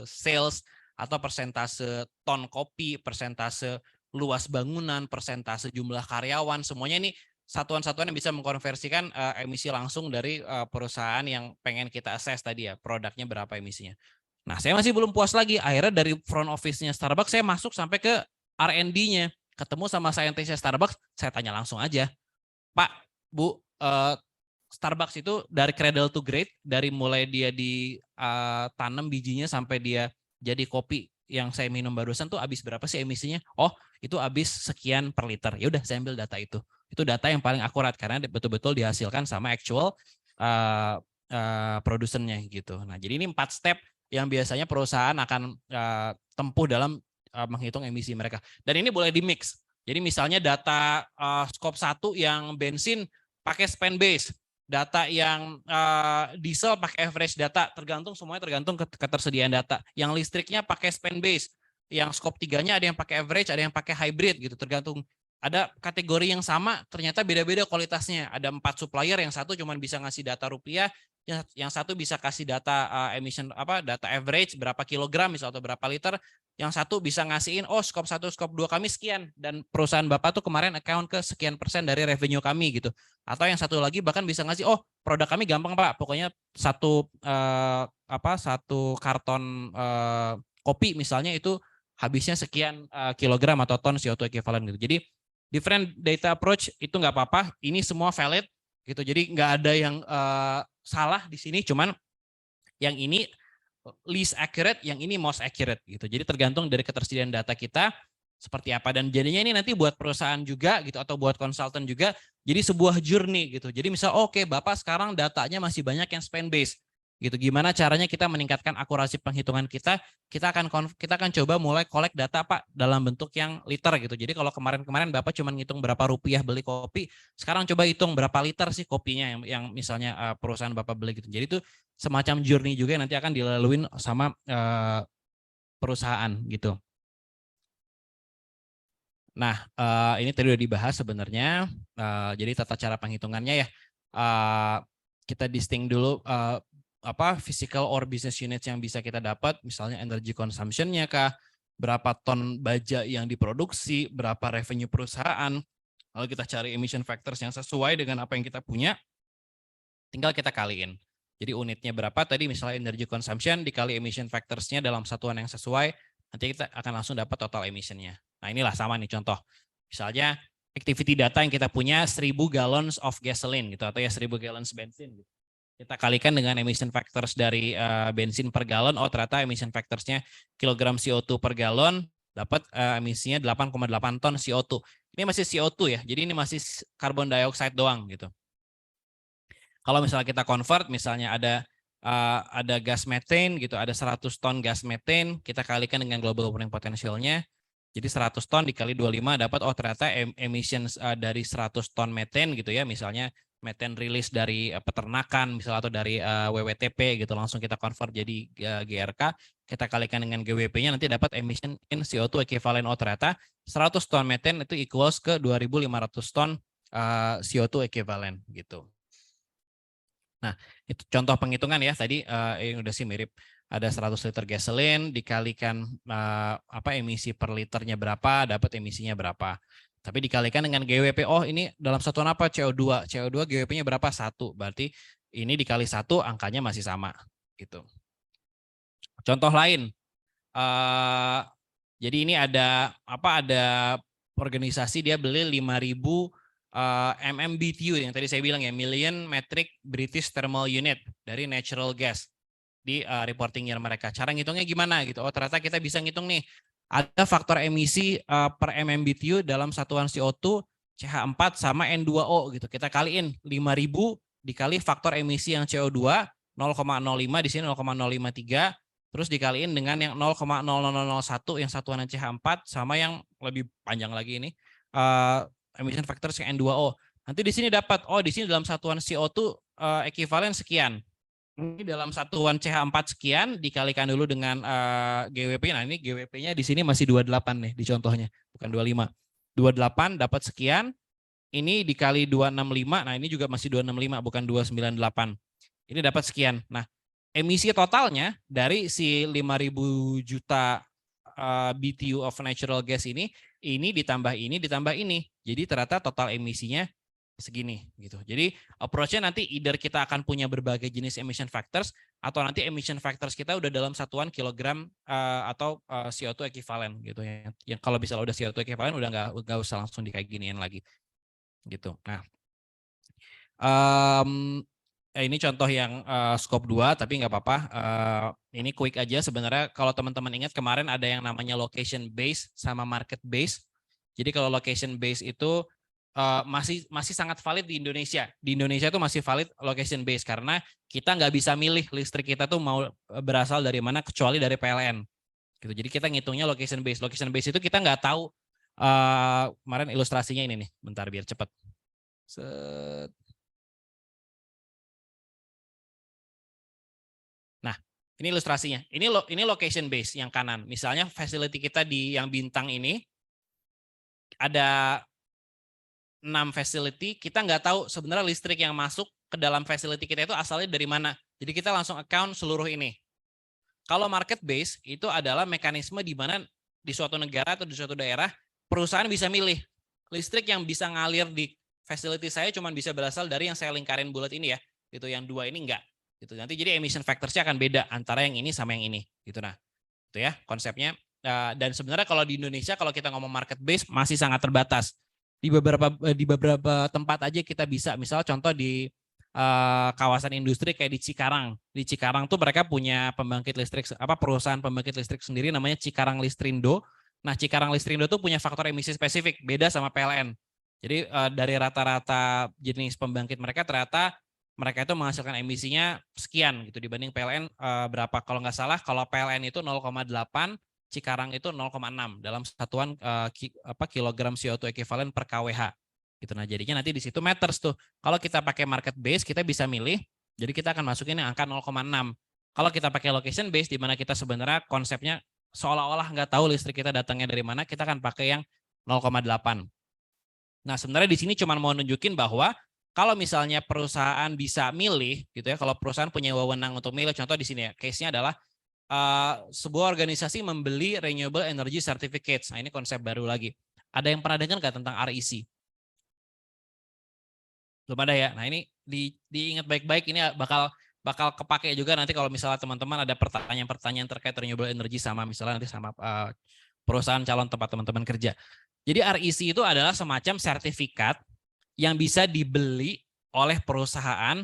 sales atau persentase ton kopi, persentase luas bangunan, persentase jumlah karyawan, semuanya ini satuan-satuan yang bisa mengkonversikan emisi langsung dari perusahaan yang pengen kita assess tadi ya, produknya berapa emisinya. Nah, saya masih belum puas lagi. Akhirnya dari front office-nya Starbucks saya masuk sampai ke R&D-nya. Ketemu sama scientist-nya Starbucks, saya tanya langsung aja. Pak, Bu, Starbucks itu dari cradle to grade, dari mulai dia ditanam bijinya sampai dia jadi kopi yang saya minum barusan tuh habis berapa sih emisinya? Oh, itu habis sekian per liter. Ya udah, saya ambil data itu. Itu data yang paling akurat karena betul-betul dihasilkan sama actual produsennya gitu. Nah, jadi ini 4 step yang biasanya perusahaan akan tempuh dalam menghitung emisi mereka. Dan ini boleh di-mix. Jadi misalnya data skop 1 yang bensin pakai spend base, data yang diesel pakai average data, semuanya tergantung ketersediaan data. Yang listriknya pakai spend base, yang skop 3-nya ada yang pakai average, ada yang pakai hybrid gitu, tergantung. Ada kategori yang sama, ternyata beda-beda kualitasnya. Ada 4 supplier, yang satu cuma bisa ngasih data rupiah, yang satu bisa kasih data emission data average berapa kilogram misalnya atau berapa liter, yang satu bisa ngasihin skop 1 skop 2 kami sekian dan perusahaan Bapak tuh kemarin account ke sekian persen dari revenue kami gitu. Atau yang satu lagi bahkan bisa ngasih produk kami gampang Pak, pokoknya satu karton kopi misalnya itu habisnya sekian kilogram atau ton CO2 equivalent gitu. Jadi different data approach itu nggak apa-apa, ini semua valid gitu. Jadi nggak ada yang salah di sini, cuman yang ini least accurate, yang ini most accurate gitu. Jadi tergantung dari ketersediaan data kita seperti apa, dan jadinya ini nanti buat perusahaan juga gitu atau buat konsultan juga jadi sebuah journey gitu. Jadi misal oke, Bapak sekarang datanya masih banyak yang spend based gitu. Gimana caranya kita meningkatkan akurasi penghitungan kita? Kita akan coba mulai collect data Pak dalam bentuk yang liter gitu. Jadi kalau kemarin-kemarin Bapak cuma ngitung berapa rupiah beli kopi, sekarang coba hitung berapa liter sih kopinya yang misalnya perusahaan Bapak beli gitu. Jadi itu semacam journey juga yang nanti akan dilaluin sama perusahaan gitu. Nah, ini tadi udah dibahas sebenarnya. Jadi tata cara penghitungannya ya, kita distinct dulu apa physical or business units yang bisa kita dapat, misalnya energy consumption-nya kah, berapa ton baja yang diproduksi, berapa revenue perusahaan. Lalu kita cari emission factors yang sesuai dengan apa yang kita punya, tinggal kita kaliin. Jadi unitnya berapa tadi, misalnya energy consumption dikali emission factors-nya dalam satuan yang sesuai, nanti kita akan langsung dapat total emission-nya. Nah inilah sama nih contoh. Misalnya activity data yang kita punya 1000 gallons of gasoline gitu, atau ya 1000 gallons bensin gitu. Kita kalikan dengan emission factors dari bensin per galon, oh ternyata emission factors-nya kilogram CO2 per galon, dapat emisinya 8,8 ton CO2. Ini masih CO2 ya, jadi ini masih carbon dioxide doang gitu. Kalau misalnya kita convert, misalnya ada gas methane gitu, ada 100 ton gas methane, kita kalikan dengan global warming potential-nya. Jadi 100 ton dikali 25 dapat, oh ternyata emissions dari 100 ton methane gitu ya, misalnya methane release dari peternakan misalnya atau dari WWTP gitu, langsung kita convert jadi GRK, kita kalikan dengan GWP-nya nanti dapat emission in CO2 equivalent, oh ternyata 100 ton methane itu equals ke 2.500 ton CO2 equivalent gitu. Nah, itu contoh penghitungan ya tadi yang udah sih mirip, ada 100 liter gasoline dikalikan apa emisi per liternya berapa, dapat emisinya berapa. Tapi dikalikan dengan GWP, oh ini dalam satuan apa, CO2. CO2 GWP-nya berapa? 1. Berarti ini dikali 1 angkanya masih sama gitu. Contoh lain. Jadi ini ada organisasi dia beli 5.000 MMBTU yang tadi saya bilang ya, Million Metric British Thermal Unit dari natural gas di reporting year mereka. Cara ngitungnya gimana gitu? Oh ternyata kita bisa ngitung nih, ada faktor emisi per MMBTU dalam satuan CO2 CH4 sama N2O gitu. Kita kaliin 5.000 dikali faktor emisi yang CO2 0,05, di sini 0,053, terus dikaliin dengan yang 0,0001 yang satuan CH4 sama yang lebih panjang lagi ini emission factors yang N2O. Nanti di sini dapat, oh di sini dalam satuan CO2 ekuivalen sekian. Ini dalam satuan CH4 sekian, dikalikan dulu dengan GWP. Nah ini GWP-nya di sini masih 28 nih di contohnya, bukan 25. 28 dapat sekian, ini dikali 265, nah ini juga masih 265, bukan 298. Ini dapat sekian. Nah emisi totalnya dari si 5.000 juta BTU of natural gas ini ditambah ini. Jadi ternyata total emisinya segini gitu. Jadi approach-nya nanti either kita akan punya berbagai jenis emission factors atau nanti emission factors kita udah dalam satuan kilogram atau CO2 equivalent gitu ya. Yang kalau bisa udah CO2 equivalent udah nggak usah langsung di kayak giniin lagi gitu. Nah, ini contoh yang scope 2 tapi nggak apa-apa. Ini quick aja sebenarnya. Kalau teman-teman ingat kemarin ada yang namanya location base sama market base. Jadi kalau location base itu masih sangat valid di Indonesia. Di Indonesia itu masih valid location base karena kita nggak bisa milih listrik kita tuh mau berasal dari mana kecuali dari PLN. Gitu. Jadi kita ngitungnya location base. Location base itu kita nggak tahu. Kemarin ilustrasinya ini nih. Bentar biar cepat. Nah, ini ilustrasinya. Ini location base yang kanan. Misalnya facility kita di yang bintang ini ada 6 facility, kita nggak tahu sebenarnya listrik yang masuk ke dalam facility kita itu asalnya dari mana. Jadi kita langsung account seluruh ini. Kalau market base itu adalah mekanisme di mana di suatu negara atau di suatu daerah perusahaan bisa milih listrik yang bisa ngalir di facility saya cuma bisa berasal dari yang saya lingkarin bulat ini ya. Gitu, yang 2 ini enggak. Gitu. Nanti jadi emission factors-nya akan beda antara yang ini sama yang ini. Gitu nah. Itu ya konsepnya. Dan sebenarnya kalau di Indonesia kalau kita ngomong market base masih sangat terbatas. Di beberapa tempat aja kita bisa, misal contoh di kawasan industri kayak di Cikarang. Di Cikarang tuh mereka punya pembangkit listrik, perusahaan pembangkit listrik sendiri namanya Cikarang Listrindo. Nah, Cikarang Listrindo tuh punya faktor emisi spesifik, beda sama PLN. Jadi dari rata-rata jenis pembangkit mereka ternyata mereka itu menghasilkan emisinya sekian gitu dibanding PLN berapa. Kalau nggak salah, kalau PLN itu 0,8, Cikarang itu 0,6 dalam satuan kilogram CO2 ekuivalen per kWh. Gitu. Nah, jadinya nanti di situ meters tuh. Kalau kita pakai market base, kita bisa milih. Jadi kita akan masukin yang angka 0,6. Kalau kita pakai location base, di mana kita sebenarnya konsepnya seolah-olah nggak tahu listrik kita datangnya dari mana, kita akan pakai yang 0,8. Nah, sebenarnya di sini cuma mau nunjukin bahwa kalau misalnya perusahaan bisa milih, gitu ya, kalau perusahaan punya wewenang untuk milih, contoh di sini ya, case-nya adalah sebuah organisasi membeli Renewable Energy Certificates. Nah, ini konsep baru lagi. Ada yang pernah dengar nggak tentang REC? Belum ada ya. Nah, ini diingat baik-baik, ini bakal kepake juga nanti kalau misalnya teman-teman ada pertanyaan-pertanyaan terkait renewable energy sama misalnya nanti sama perusahaan calon tempat teman-teman kerja. Jadi REC itu adalah semacam sertifikat yang bisa dibeli oleh perusahaan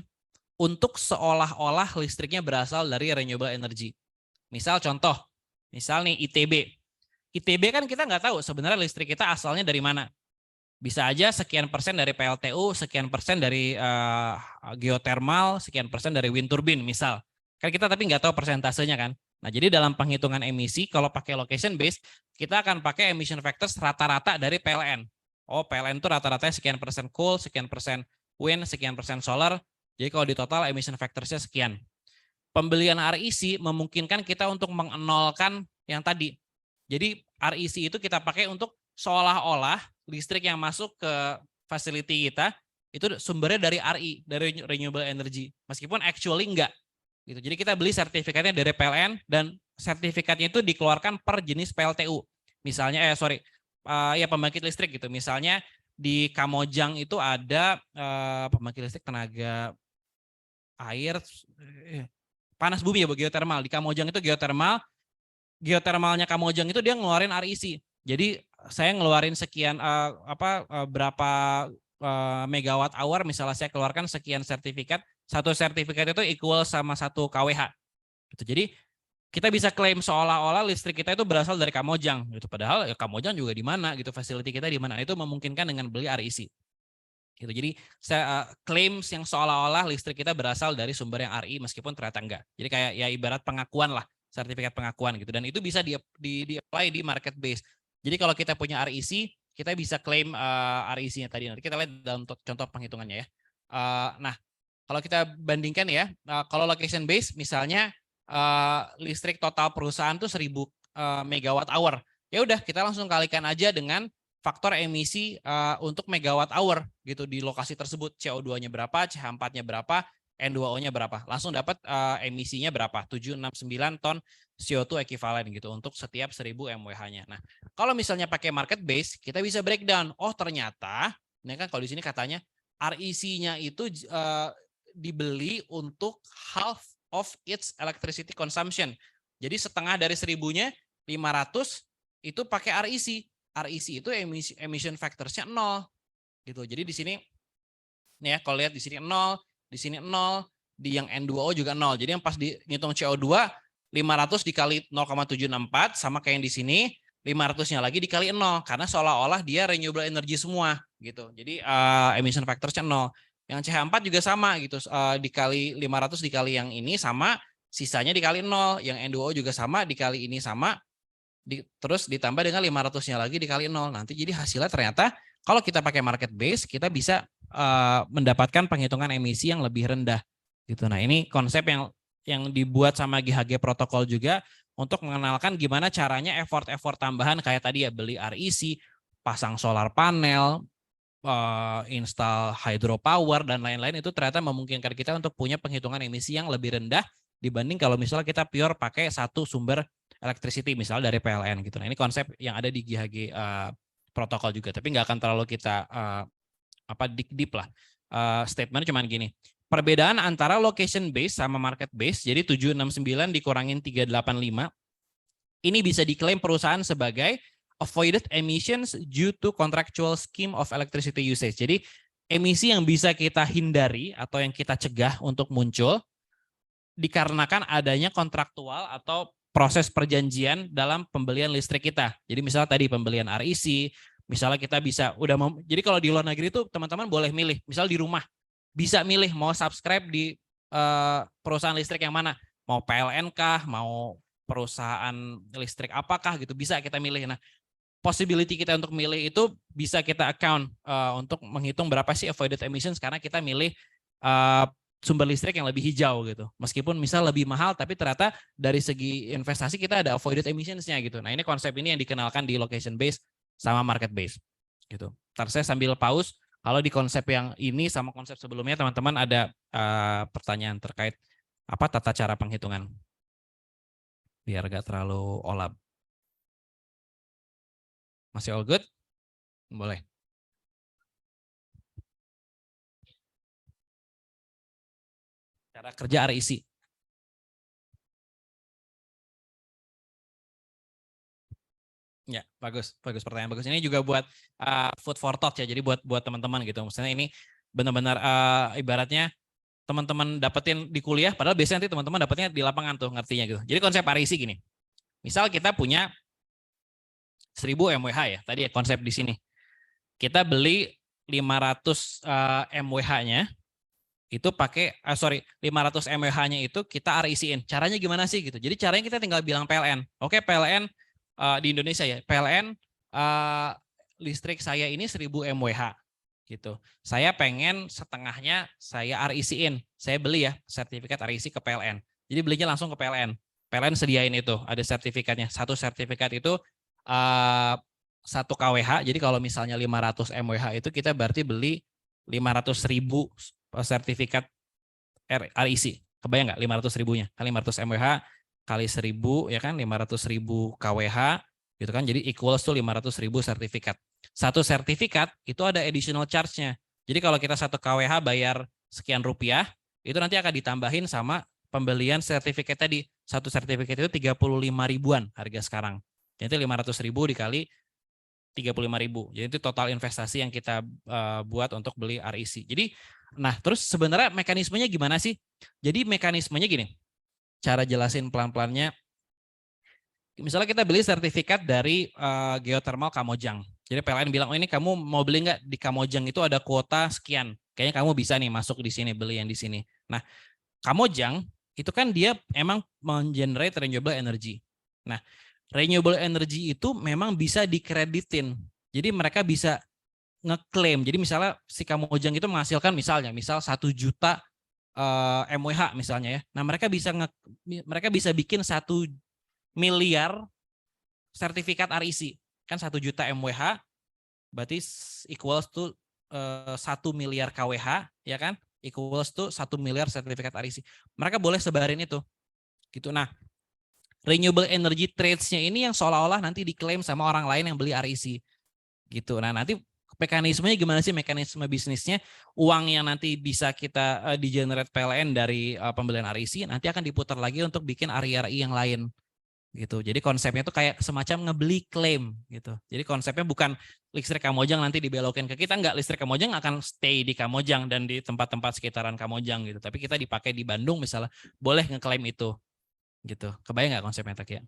untuk seolah-olah listriknya berasal dari renewable energy. Misal contoh, misal nih ITB. ITB kan kita nggak tahu sebenarnya listrik kita asalnya dari mana. Bisa aja sekian persen dari PLTU, sekian persen dari geothermal, sekian persen dari wind turbine misal. Kan kita tapi nggak tahu persentasenya kan. Nah, jadi dalam penghitungan emisi kalau pakai location base, kita akan pakai emission factors rata-rata dari PLN. Oh, PLN itu rata-ratanya sekian persen coal, sekian persen wind, sekian persen solar. Jadi kalau di total emission factorsnya sekian. Pembelian REC memungkinkan kita untuk mengenolkan yang tadi. Jadi REC itu kita pakai untuk seolah-olah listrik yang masuk ke facility kita itu sumbernya dari RI, dari renewable energy, meskipun actually enggak. Gitu. Jadi kita beli sertifikatnya dari PLN dan sertifikatnya itu dikeluarkan per jenis PLTU. Misalnya ya pembangkit listrik gitu. Misalnya di Kamojang itu ada pembangkit listrik tenaga air panas bumi ya, geothermal. Di Kamojang itu geothermal. Geothermalnya Kamojang itu dia ngeluarin REC. Jadi saya ngeluarin sekian berapa megawatt hour, misalnya saya keluarkan sekian sertifikat, satu sertifikat itu equal sama 1 kWh. Gitu. Jadi kita bisa klaim seolah-olah listrik kita itu berasal dari Kamojang. Gitu. Padahal ya Kamojang juga di mana, gitu, facility kita di mana. Itu memungkinkan dengan beli REC. Gitu. Jadi saya klaim yang seolah-olah listrik kita berasal dari sumber yang RI meskipun ternyata enggak. Jadi kayak ya ibarat pengakuan lah, sertifikat pengakuan gitu. Dan itu bisa di-apply di market base. Jadi kalau kita punya REC, kita bisa klaim REC-nya tadi. Nanti kita lihat dalam contoh penghitungannya ya. Nah, kalau kita bandingkan ya, kalau location base misalnya listrik total perusahaan tuh 1000 megawatt hour. Ya udah kita langsung kalikan aja dengan faktor emisi untuk megawatt hour gitu di lokasi tersebut. CO2-nya berapa, CH4-nya berapa, N2O-nya berapa. Langsung dapat emisinya berapa? 769 ton CO2 ekuivalen gitu untuk setiap 1000 MWh-nya. Nah, kalau misalnya pakai market base, kita bisa breakdown. Oh, ternyata ini kan kalau di sini katanya REC-nya itu dibeli untuk half of its electricity consumption. Jadi setengah dari 1000-nya 500 itu pakai REC. REC itu emission factors-nya 0 gitu. Jadi di sini nih ya, kalau lihat di sini 0, di sini 0, di yang N2O juga 0. Jadi yang pas dihitung CO2 500 dikali 0,764 sama kayak yang di sini, 500-nya lagi dikali 0 karena seolah-olah dia renewable energy semua gitu. Jadi emission factors-nya 0. Yang CH4 juga sama gitu. Dikali 500 dikali yang ini sama, sisanya dikali 0. Yang N2O juga sama, dikali ini sama. Terus ditambah dengan 500-nya lagi dikali 0. Nanti jadi hasilnya ternyata kalau kita pakai market base, kita bisa mendapatkan penghitungan emisi yang lebih rendah gitu. Nah, ini konsep yang dibuat sama GHG protokol juga untuk mengenalkan gimana caranya effort tambahan kayak tadi ya, beli REC, pasang solar panel, install hydropower dan lain-lain, itu ternyata memungkinkan kita untuk punya penghitungan emisi yang lebih rendah dibanding kalau misalnya kita pure pakai satu sumber electricity misalnya dari PLN gitu. Nah, ini konsep yang ada di GHG protokol juga, tapi nggak akan terlalu kita deep lah. Statement cuman gini. Perbedaan antara location base sama market base, jadi 769 dikurangin 385, ini bisa diklaim perusahaan sebagai avoided emissions due to contractual scheme of electricity usage. Jadi emisi yang bisa kita hindari atau yang kita cegah untuk muncul dikarenakan adanya kontraktual atau proses perjanjian dalam pembelian listrik kita. Jadi misalnya tadi pembelian REC, misalnya kita bisa jadi kalau di luar negeri itu teman-teman boleh milih, misal di rumah bisa milih mau subscribe di perusahaan listrik yang mana, mau PLN kah, mau perusahaan listrik apakah gitu, bisa kita milih. Nah, possibility kita untuk milih itu bisa kita account untuk menghitung berapa sih avoided emissions karena kita milih sumber listrik yang lebih hijau gitu. Meskipun misal lebih mahal tapi ternyata dari segi investasi kita ada avoided emissions-nya gitu. Nah, ini konsep ini yang dikenalkan di location based sama market based gitu. Ntar saya sambil pause. Kalau di konsep yang ini sama konsep sebelumnya teman-teman ada pertanyaan terkait apa tata cara penghitungan biar gak terlalu olap. Masih all good? Boleh. Cara kerja REC. Ya, bagus pertanyaan bagus. Ini juga buat food for thought ya. Jadi buat teman-teman gitu. Maksudnya ini benar-benar ibaratnya teman-teman dapetin di kuliah, padahal biasanya nanti teman-teman dapetnya di lapangan tuh ngertinya gitu. Jadi konsep REC gini. Misal kita punya 1000 MWH ya, tadi ya konsep di sini. Kita beli 500 MWH-nya itu pakai 500 MWH-nya itu kita REC-in. Caranya gimana sih gitu. Jadi caranya kita tinggal bilang PLN. Oke, PLN di Indonesia ya. PLN listrik saya ini 1000 MWH gitu. Saya pengen setengahnya saya REC-in. Saya beli ya sertifikat REC ke PLN. Jadi belinya langsung ke PLN. PLN sediain itu, ada sertifikatnya. Satu sertifikat itu 1 kWh. Jadi kalau misalnya 500 MWH itu kita berarti beli 500.000 sertifikat REC. Kebayang nggak 500 ribunya? 500 MWH kali 1000 ya kan 500.000 kWh gitu kan. Jadi equals to 500.000 sertifikat. Satu sertifikat itu ada additional charge-nya. Jadi kalau kita 1 kWh bayar sekian rupiah, itu nanti akan ditambahin sama pembelian sertifikat tadi. Satu sertifikat itu 35 ribuan harga sekarang. Jadi 500.000 dikali 35.000. Jadi itu total investasi yang kita buat untuk beli REC. Jadi, nah terus sebenarnya mekanismenya gimana sih? Jadi mekanismenya gini, cara jelasin pelan-pelannya. Misalnya kita beli sertifikat dari geothermal Kamojang. Jadi PLN bilang, oh ini kamu mau beli nggak di Kamojang itu ada kuota sekian. Kayaknya kamu bisa nih masuk di sini, beli yang di sini. Nah, Kamojang itu kan dia emang mengenerate renewable energy. Nah, renewable energy itu memang bisa dikreditin. Jadi mereka bisa ngeklaim. Jadi misalnya si Kamojang itu menghasilkan misal 1 juta MWH misalnya ya. Nah, mereka bisa bikin 1 miliar sertifikat REC. Kan 1 juta MWH berarti equals to 1 miliar kWh ya kan? Equals to 1 miliar sertifikat REC. Mereka boleh sebarin itu. Gitu. Nah, renewable energy trades-nya ini yang seolah-olah nanti diklaim sama orang lain yang beli REC. Gitu. Nah, nanti mekanismenya gimana sih mekanisme bisnisnya? Uang yang nanti bisa kita di-generate PLN dari pembelian REC nanti akan diputar lagi untuk bikin RI-RI yang lain. Gitu. Jadi konsepnya itu kayak semacam ngebeli klaim gitu. Jadi konsepnya bukan listrik Kamojang nanti dibelokin ke kita, enggak, listrik Kamojang akan stay di Kamojang dan di tempat-tempat sekitaran Kamojang gitu. Tapi kita dipakai di Bandung misalnya, boleh ngeklaim itu. Gitu. Kebayang nggak konsepnya Takia?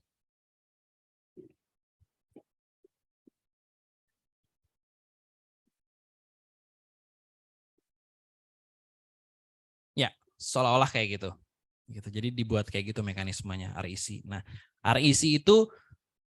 Ya, seolah-olah kayak gitu. Gitu. Jadi dibuat kayak gitu mekanismenya REC. Nah, REC itu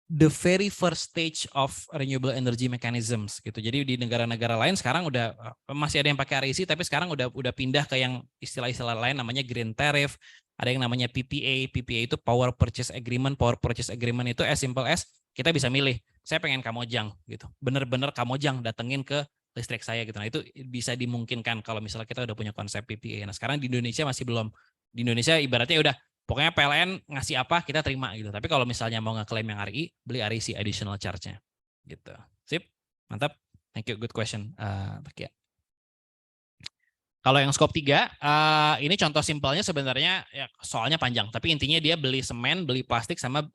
the very first stage of renewable energy mechanisms gitu. Jadi di negara-negara lain sekarang udah masih ada yang pakai REC tapi sekarang udah pindah ke yang istilah-istilah lain namanya green tariff, ada yang namanya PPA. PPA itu power purchase agreement. Power purchase agreement itu as simple as kita bisa milih, saya pengen Kamojang gitu. Bener-bener Kamojang datengin ke listrik saya gitu. Nah, itu bisa dimungkinkan kalau misalnya kita udah punya konsep PPA. Nah, sekarang di Indonesia masih belum. Di Indonesia ibaratnya udah pokoknya PLN ngasih apa kita terima gitu. Tapi kalau misalnya mau ngeklaim yang RI, beli REC additional charge-nya. Gitu. Sip, mantap. Thank you, good question. Kalau yang scope 3, ini contoh simpelnya sebenarnya ya, soalnya panjang. Tapi intinya dia beli semen, beli plastik sama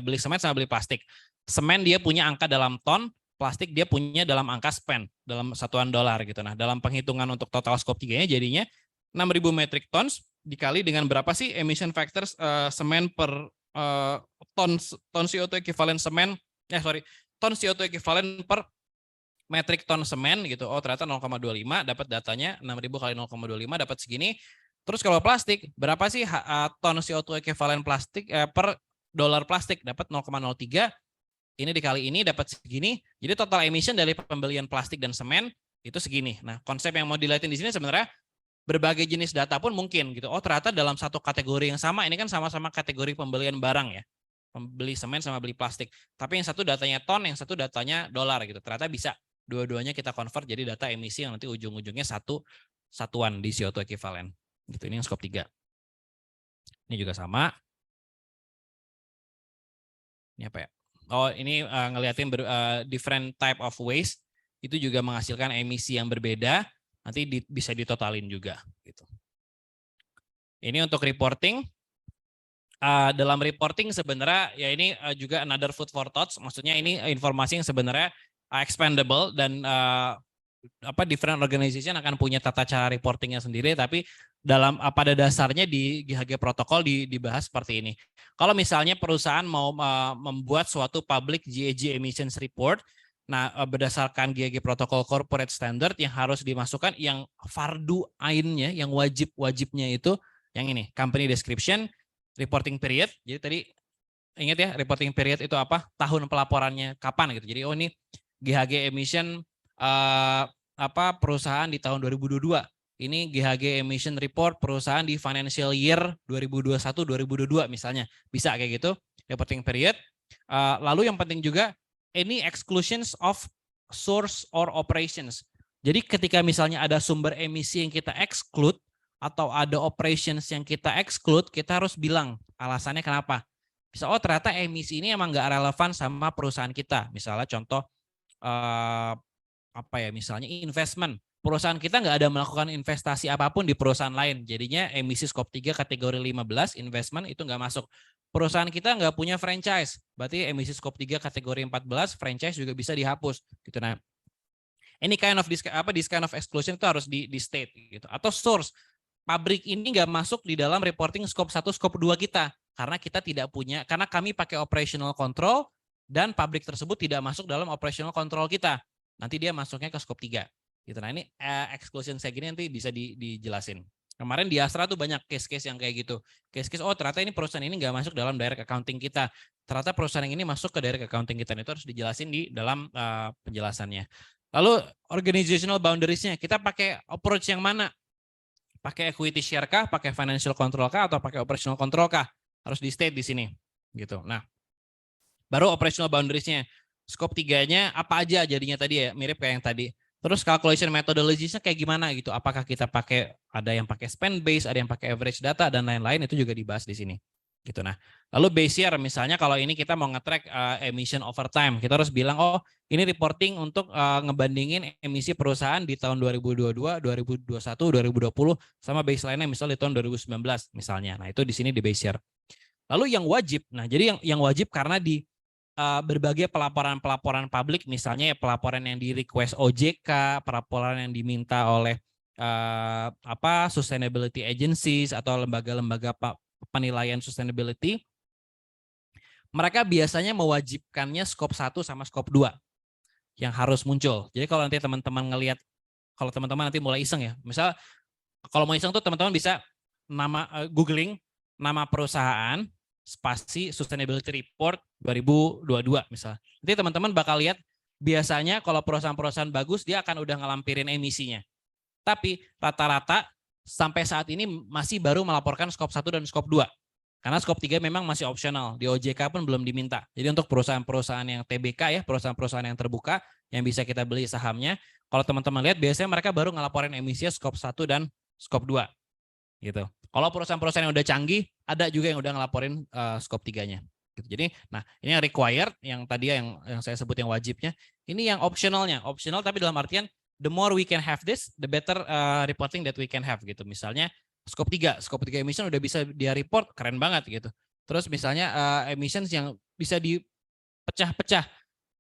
beli semen sama beli plastik. Semen dia punya angka dalam ton, plastik dia punya dalam angka spend, dalam satuan dolar gitu. Nah, dalam penghitungan untuk total scope 3-nya jadinya 6.000 metric tons dikali dengan berapa sih emission factors semen per ton CO2 equivalent semen, ton CO2 equivalent per metric ton semen gitu. Oh, ternyata 0,25, dapat datanya 6.000 kali 0,25 dapat segini. Terus kalau plastik, berapa sih ton CO2 equivalent plastik per dolar plastik? Dapat 0,03. Ini dikali ini dapat segini. Jadi total emission dari pembelian plastik dan semen itu segini. Nah, konsep yang mau dilihatin di sini sebenarnya berbagai jenis data pun mungkin gitu. Oh, ternyata dalam satu kategori yang sama, ini kan sama-sama kategori pembelian barang ya. Beli semen sama beli plastik. Tapi yang satu datanya ton, yang satu datanya dolar gitu. Ternyata bisa dua-duanya kita convert jadi data emisi yang nanti ujung-ujungnya satu satuan di CO2 equivalent. Gitu, ini yang scope 3. Ini juga sama. Ini apa ya? Oh, ini ngeliatin different type of waste itu juga menghasilkan emisi yang berbeda. Nanti bisa ditotalin juga. Gitu. Ini untuk reporting. Dalam reporting sebenarnya ya ini juga another food for thoughts. Maksudnya ini informasi yang sebenarnya expandable dan different organization akan punya tata cara reportingnya sendiri, tapi pada dasarnya di GHG protokol dibahas seperti ini. Kalau misalnya perusahaan mau membuat suatu public GHG emissions report, nah berdasarkan GHG protokol corporate standard yang harus dimasukkan, yang fardu ainnya, yang wajibnya itu yang ini, company description, reporting period. Jadi tadi ingat ya, reporting period itu apa? Tahun pelaporannya kapan gitu. Jadi oh ini GHG emission perusahaan di tahun 2022. Ini GHG emission report perusahaan di financial year 2021-2022 misalnya. Bisa kayak gitu, reporting period. Lalu yang penting juga, any exclusions of source or operations. Jadi ketika misalnya ada sumber emisi yang kita exclude, atau ada operations yang kita exclude, kita harus bilang alasannya kenapa. Bisa, oh ternyata emisi ini emang nggak relevan sama perusahaan kita. Misalnya contoh, misalnya investment. Perusahaan kita nggak ada melakukan investasi apapun di perusahaan lain. Jadinya emisi skop 3 kategori 15 investment itu nggak masuk. Perusahaan kita nggak punya franchise. Berarti emisi skop 3 kategori 14 franchise juga bisa dihapus. Gitu. Nah, ini this kind of exclusion itu harus di state gitu. Atau source. Pabrik ini nggak masuk di dalam reporting skop 1, skop 2 kita. Karena kita tidak punya, karena kami pakai operational control dan pabrik tersebut tidak masuk dalam operational control kita. Nanti dia masuknya ke skop 3. Gitu. Nah ini exclusion saya gini nanti bisa dijelasin. Kemarin di Astra tuh banyak case-case yang kayak gitu. Case-case, oh ternyata ini perusahaan ini nggak masuk dalam direct accounting kita. Ternyata perusahaan yang ini masuk ke direct accounting kita. Itu harus dijelasin di dalam penjelasannya. Lalu organizational boundaries-nya, kita pakai approach yang mana? Pakai equity share kah, pakai financial control kah, atau pakai operational control kah? Harus di state di sini. Gitu. Nah, baru operational boundaries-nya. Scope 3-nya apa aja jadinya tadi ya, mirip kayak yang tadi. Terus calculation methodologies-nya kayak gimana gitu. Apakah kita pakai, ada yang pakai spend base, ada yang pakai average data, dan lain-lain, itu juga dibahas di sini. Gitu. Nah, lalu base year, misalnya kalau ini kita mau nge-track emission over time, kita harus bilang, oh ini reporting untuk ngebandingin emisi perusahaan di tahun 2022, 2021, 2020, sama baseline-nya misalnya di tahun 2019 misalnya. Nah itu di sini di base year. Lalu yang wajib, nah jadi yang wajib karena di berbagai pelaporan publik, misalnya ya pelaporan yang di request OJK, pelaporan yang diminta oleh sustainability agencies atau lembaga-lembaga penilaian sustainability, mereka biasanya mewajibkannya skop 1 sama skop 2 yang harus muncul. Jadi kalau nanti teman-teman ngelihat, kalau teman-teman nanti mulai iseng ya, misal kalau mau iseng tuh teman-teman bisa googling nama perusahaan spasi sustainability report 2022 misalnya. Nanti teman-teman bakal lihat biasanya kalau perusahaan-perusahaan bagus dia akan udah ngelampirin emisinya. Tapi rata-rata sampai saat ini masih baru melaporkan skop 1 dan skop 2. Karena skop 3 memang masih opsional. Di OJK pun belum diminta. Jadi untuk perusahaan-perusahaan yang TBK ya, perusahaan-perusahaan yang terbuka yang bisa kita beli sahamnya, kalau teman-teman lihat biasanya mereka baru ngelaporin emisinya skop 1 dan skop 2. Gitu. Kalau perusahaan-perusahaan yang udah canggih, ada juga yang udah ngelaporin skop 3-nya. Gitu. Jadi, nah ini yang required, yang tadi yang saya sebut yang wajibnya. Ini yang optionalnya. Optional tapi dalam artian the more we can have this, the better reporting that we can have gitu. Misalnya skop 3 emission udah bisa dia report, keren banget gitu. Terus misalnya emissions yang bisa dipecah-pecah.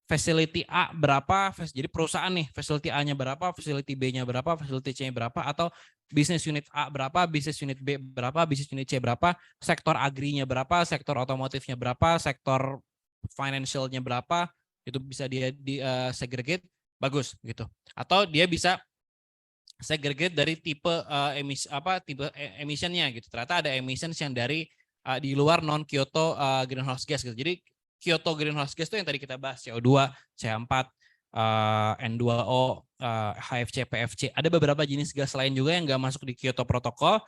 facility A berapa, jadi perusahaan nih, facility A-nya berapa, facility B-nya berapa, facility C-nya berapa, atau bisnis unit A berapa, bisnis unit B berapa, bisnis unit C berapa, sektor agrinya berapa, sektor otomotifnya berapa, sektor financial-nya berapa, itu bisa dia di segregate, bagus gitu. Atau dia bisa segregate dari tipe tipe emissionnya gitu. Ternyata ada emissions yang dari di luar non Kyoto greenhouse gas gitu. Jadi Kyoto greenhouse gas itu yang tadi kita bahas, CO2, CH4, N2O, HFC, PFC. Ada beberapa jenis gas lain juga yang nggak masuk di Kyoto Protocol.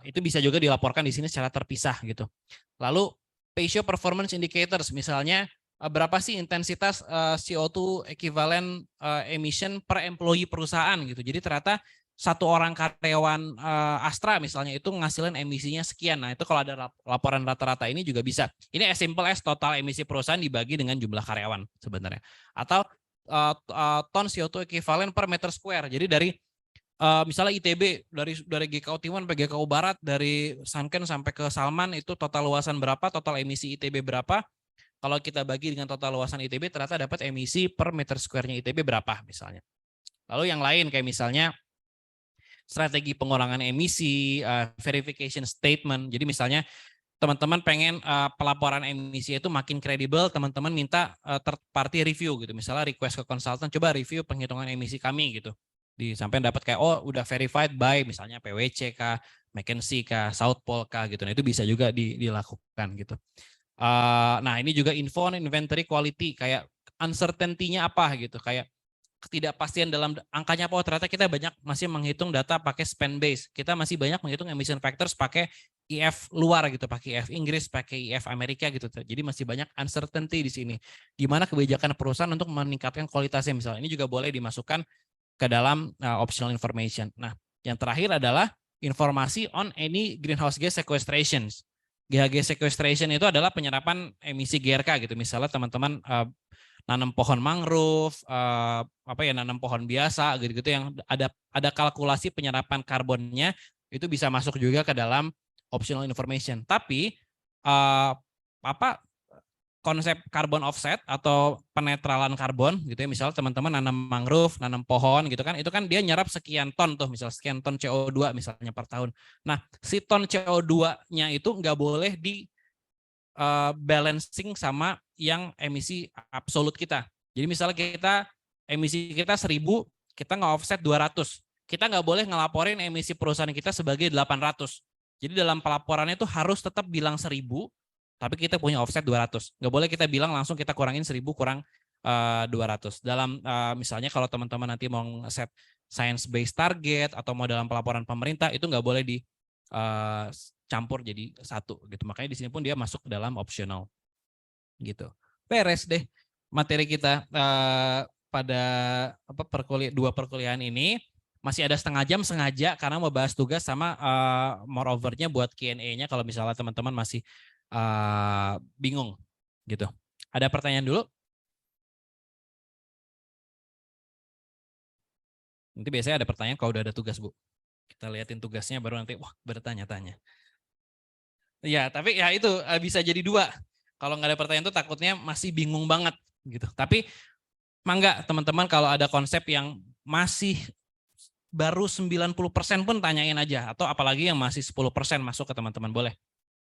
Itu bisa juga dilaporkan di sini secara terpisah gitu. Lalu Ratio Performance Indicators, misalnya berapa sih intensitas CO2 equivalent emission per employee perusahaan gitu. Jadi ternyata satu orang karyawan Astra misalnya itu ngasilin emisinya sekian. Nah itu kalau ada laporan rata-rata ini juga bisa. Ini as simple as total emisi perusahaan dibagi dengan jumlah karyawan sebenarnya. Atau ton CO2 equivalent per meter square. Jadi dari misalnya ITB dari GKU Timur sampai GKU Barat, dari Sanken sampai ke Salman itu total luasan berapa, total emisi ITB berapa. Kalau kita bagi dengan total luasan ITB ternyata dapat emisi per meter square-nya ITB berapa misalnya. Lalu yang lain kayak misalnya strategi pengurangan emisi, verification statement. Jadi misalnya teman-teman pengen pelaporan emisi itu makin kredibel, teman-teman minta third party review gitu. Misalnya request ke konsultan, coba review penghitungan emisi kami gitu. Sampai dapat kayak udah verified by misalnya PwC kah, McKinsey kah, South Pole kah gitu. Nah itu bisa juga dilakukan gitu. Nah ini juga info inventory quality, kayak uncertainty-nya apa gitu, kayak ketidakpastian dalam angkanya apa. Ternyata kita banyak masih menghitung data pakai spend base, kita masih banyak menghitung emission factors pakai IF luar gitu, pakai IF Inggris, pakai IF Amerika gitu. Jadi masih banyak uncertainty di sini. Gimana kebijakan perusahaan untuk meningkatkan kualitasnya misalnya. Ini juga boleh dimasukkan ke dalam optional information. Nah, yang terakhir adalah informasi on any greenhouse gas sequestrations. GHG sequestration itu adalah penyerapan emisi GRK gitu. Misalnya teman-teman nanam pohon mangrove, nanam pohon biasa gitu-gitu yang ada kalkulasi penyerapan karbonnya, itu bisa masuk juga ke dalam optional information. Tapi konsep carbon offset atau penetralan karbon gitu ya, misalnya teman-teman nanam mangrove, nanam pohon gitu kan, itu kan dia nyerap sekian ton tuh, misalnya sekian ton CO2 misalnya per tahun. Nah, si ton CO2-nya itu nggak boleh di balancing sama yang emisi absolut kita. Jadi misalnya emisi kita 1000, kita nge-offset 200. Kita nggak boleh ngelaporin emisi perusahaan kita sebagai 800. Jadi dalam pelaporannya itu harus tetap bilang 1000, tapi kita punya offset 200. Nggak boleh kita bilang langsung kita kurangin 1000 kurang 200. Dalam misalnya kalau teman-teman nanti mau set science based target atau mau dalam pelaporan pemerintah, itu nggak boleh di campur jadi satu gitu. Makanya di sini pun dia masuk ke dalam optional gitu. Beres deh materi kita pada dua perkuliahan ini. Masih ada setengah jam sengaja karena mau bahas tugas sama moreover-nya buat Q&A-nya kalau misalnya teman-teman masih bingung gitu. Ada pertanyaan dulu? Nanti biasanya ada pertanyaan kalau udah ada tugas, Bu. Kita liatin tugasnya baru nanti bertanya-tanya. Ya, tapi ya itu bisa jadi dua. Kalau nggak ada pertanyaan itu takutnya masih bingung banget gitu. Tapi mangga teman-teman kalau ada konsep yang masih baru 90% pun tanyain aja. Atau apalagi yang masih 10% masuk ke teman-teman, boleh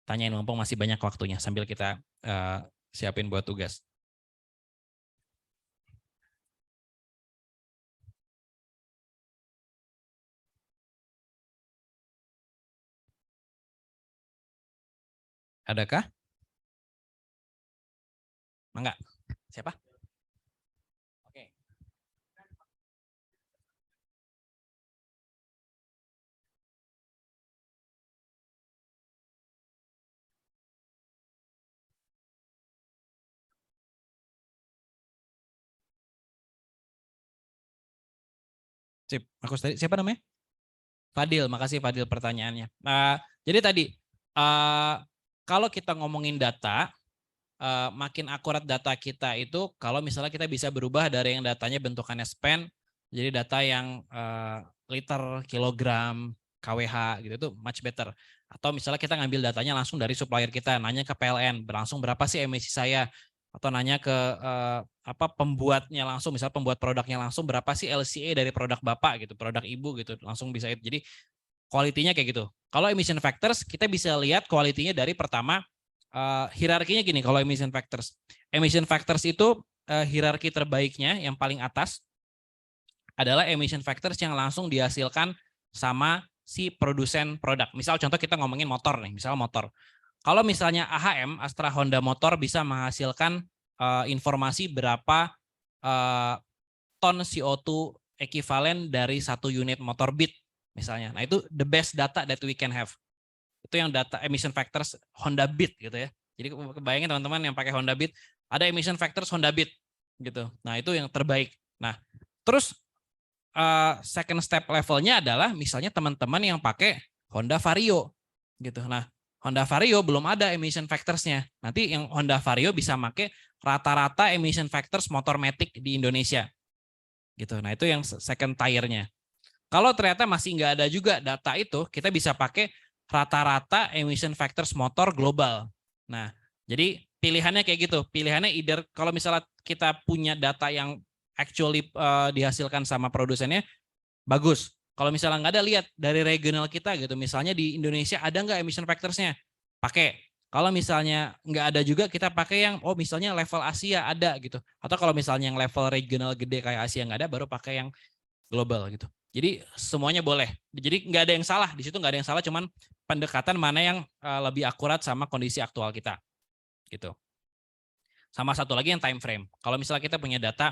tanyain mumpung masih banyak waktunya sambil kita siapin buat tugas. Adakah? Mangga. Siapa? Oke. Sip. Aku tadi siapa namanya? Fadil, makasih Fadil pertanyaannya. Jadi tadi kalau kita ngomongin data, makin akurat data kita itu kalau misalnya kita bisa berubah dari yang datanya bentukannya span, jadi data yang liter, kilogram, KWH gitu itu much better. Atau misalnya kita ngambil datanya langsung dari supplier kita, nanya ke PLN, berlangsung berapa sih emisi saya, atau nanya ke pembuatnya langsung, misal pembuat produknya langsung, berapa sih LCA dari produk Bapak gitu, produk Ibu gitu, langsung bisa itu. Jadi quality-nya kayak gitu. Kalau emission factors kita bisa lihat quality-nya dari pertama hierarkinya gini. Kalau emission factors itu hierarki terbaiknya yang paling atas adalah emission factors yang langsung dihasilkan sama si produsen produk. Misal contoh kita ngomongin motor nih, misal motor. Kalau misalnya AHM, Astra Honda Motor bisa menghasilkan informasi berapa ton CO2 ekuivalen dari satu unit motor Beat misalnya. Nah, itu the best data that we can have. Itu yang data emission factors Honda Beat gitu ya. Jadi kebayangin teman-teman yang pakai Honda Beat, ada emission factors Honda Beat gitu. Nah, itu yang terbaik. Nah, terus second step levelnya adalah misalnya teman-teman yang pakai Honda Vario gitu. Nah, Honda Vario belum ada emission factors-nya. Nanti yang Honda Vario bisa pakai rata-rata emission factors motor matic di Indonesia. Gitu. Nah, itu yang second tier-nya. Kalau ternyata masih nggak ada juga data itu, kita bisa pakai rata-rata emission factors motor global. Nah, jadi pilihannya kayak gitu. Pilihannya either kalau misalnya kita punya data yang actually dihasilkan sama produsennya, bagus. Kalau misalnya nggak ada, lihat dari regional kita gitu. Misalnya di Indonesia ada nggak emission factors-nya? Pakai. Kalau misalnya nggak ada juga, kita pakai yang misalnya level Asia ada gitu. Atau kalau misalnya yang level regional gede kayak Asia nggak ada, baru pakai yang global gitu. Jadi semuanya boleh. Jadi nggak ada yang salah di situ, nggak ada yang salah. Cuman pendekatan mana yang lebih akurat sama kondisi aktual kita, gitu. Sama satu lagi yang time frame. Kalau misalnya kita punya data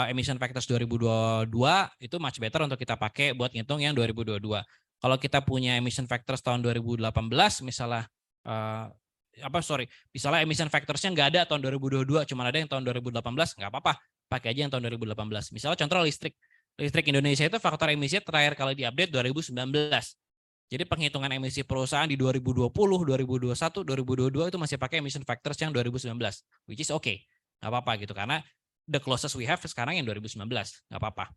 emission factors 2022 itu much better untuk kita pakai buat ngitung yang 2022. Kalau kita punya emission factors tahun 2018 misalnya misalnya emission factors-nya nggak ada tahun 2022, cuma ada yang tahun 2018, nggak apa-apa, pakai aja yang tahun 2018. Misalnya contoh listrik Indonesia itu faktor emisi terakhir kali diupdate 2019. Jadi penghitungan emisi perusahaan di 2020, 2021, 2022 itu masih pakai emission factors yang 2019, which is okay, nggak apa-apa gitu, karena the closest we have sekarang yang 2019, nggak apa-apa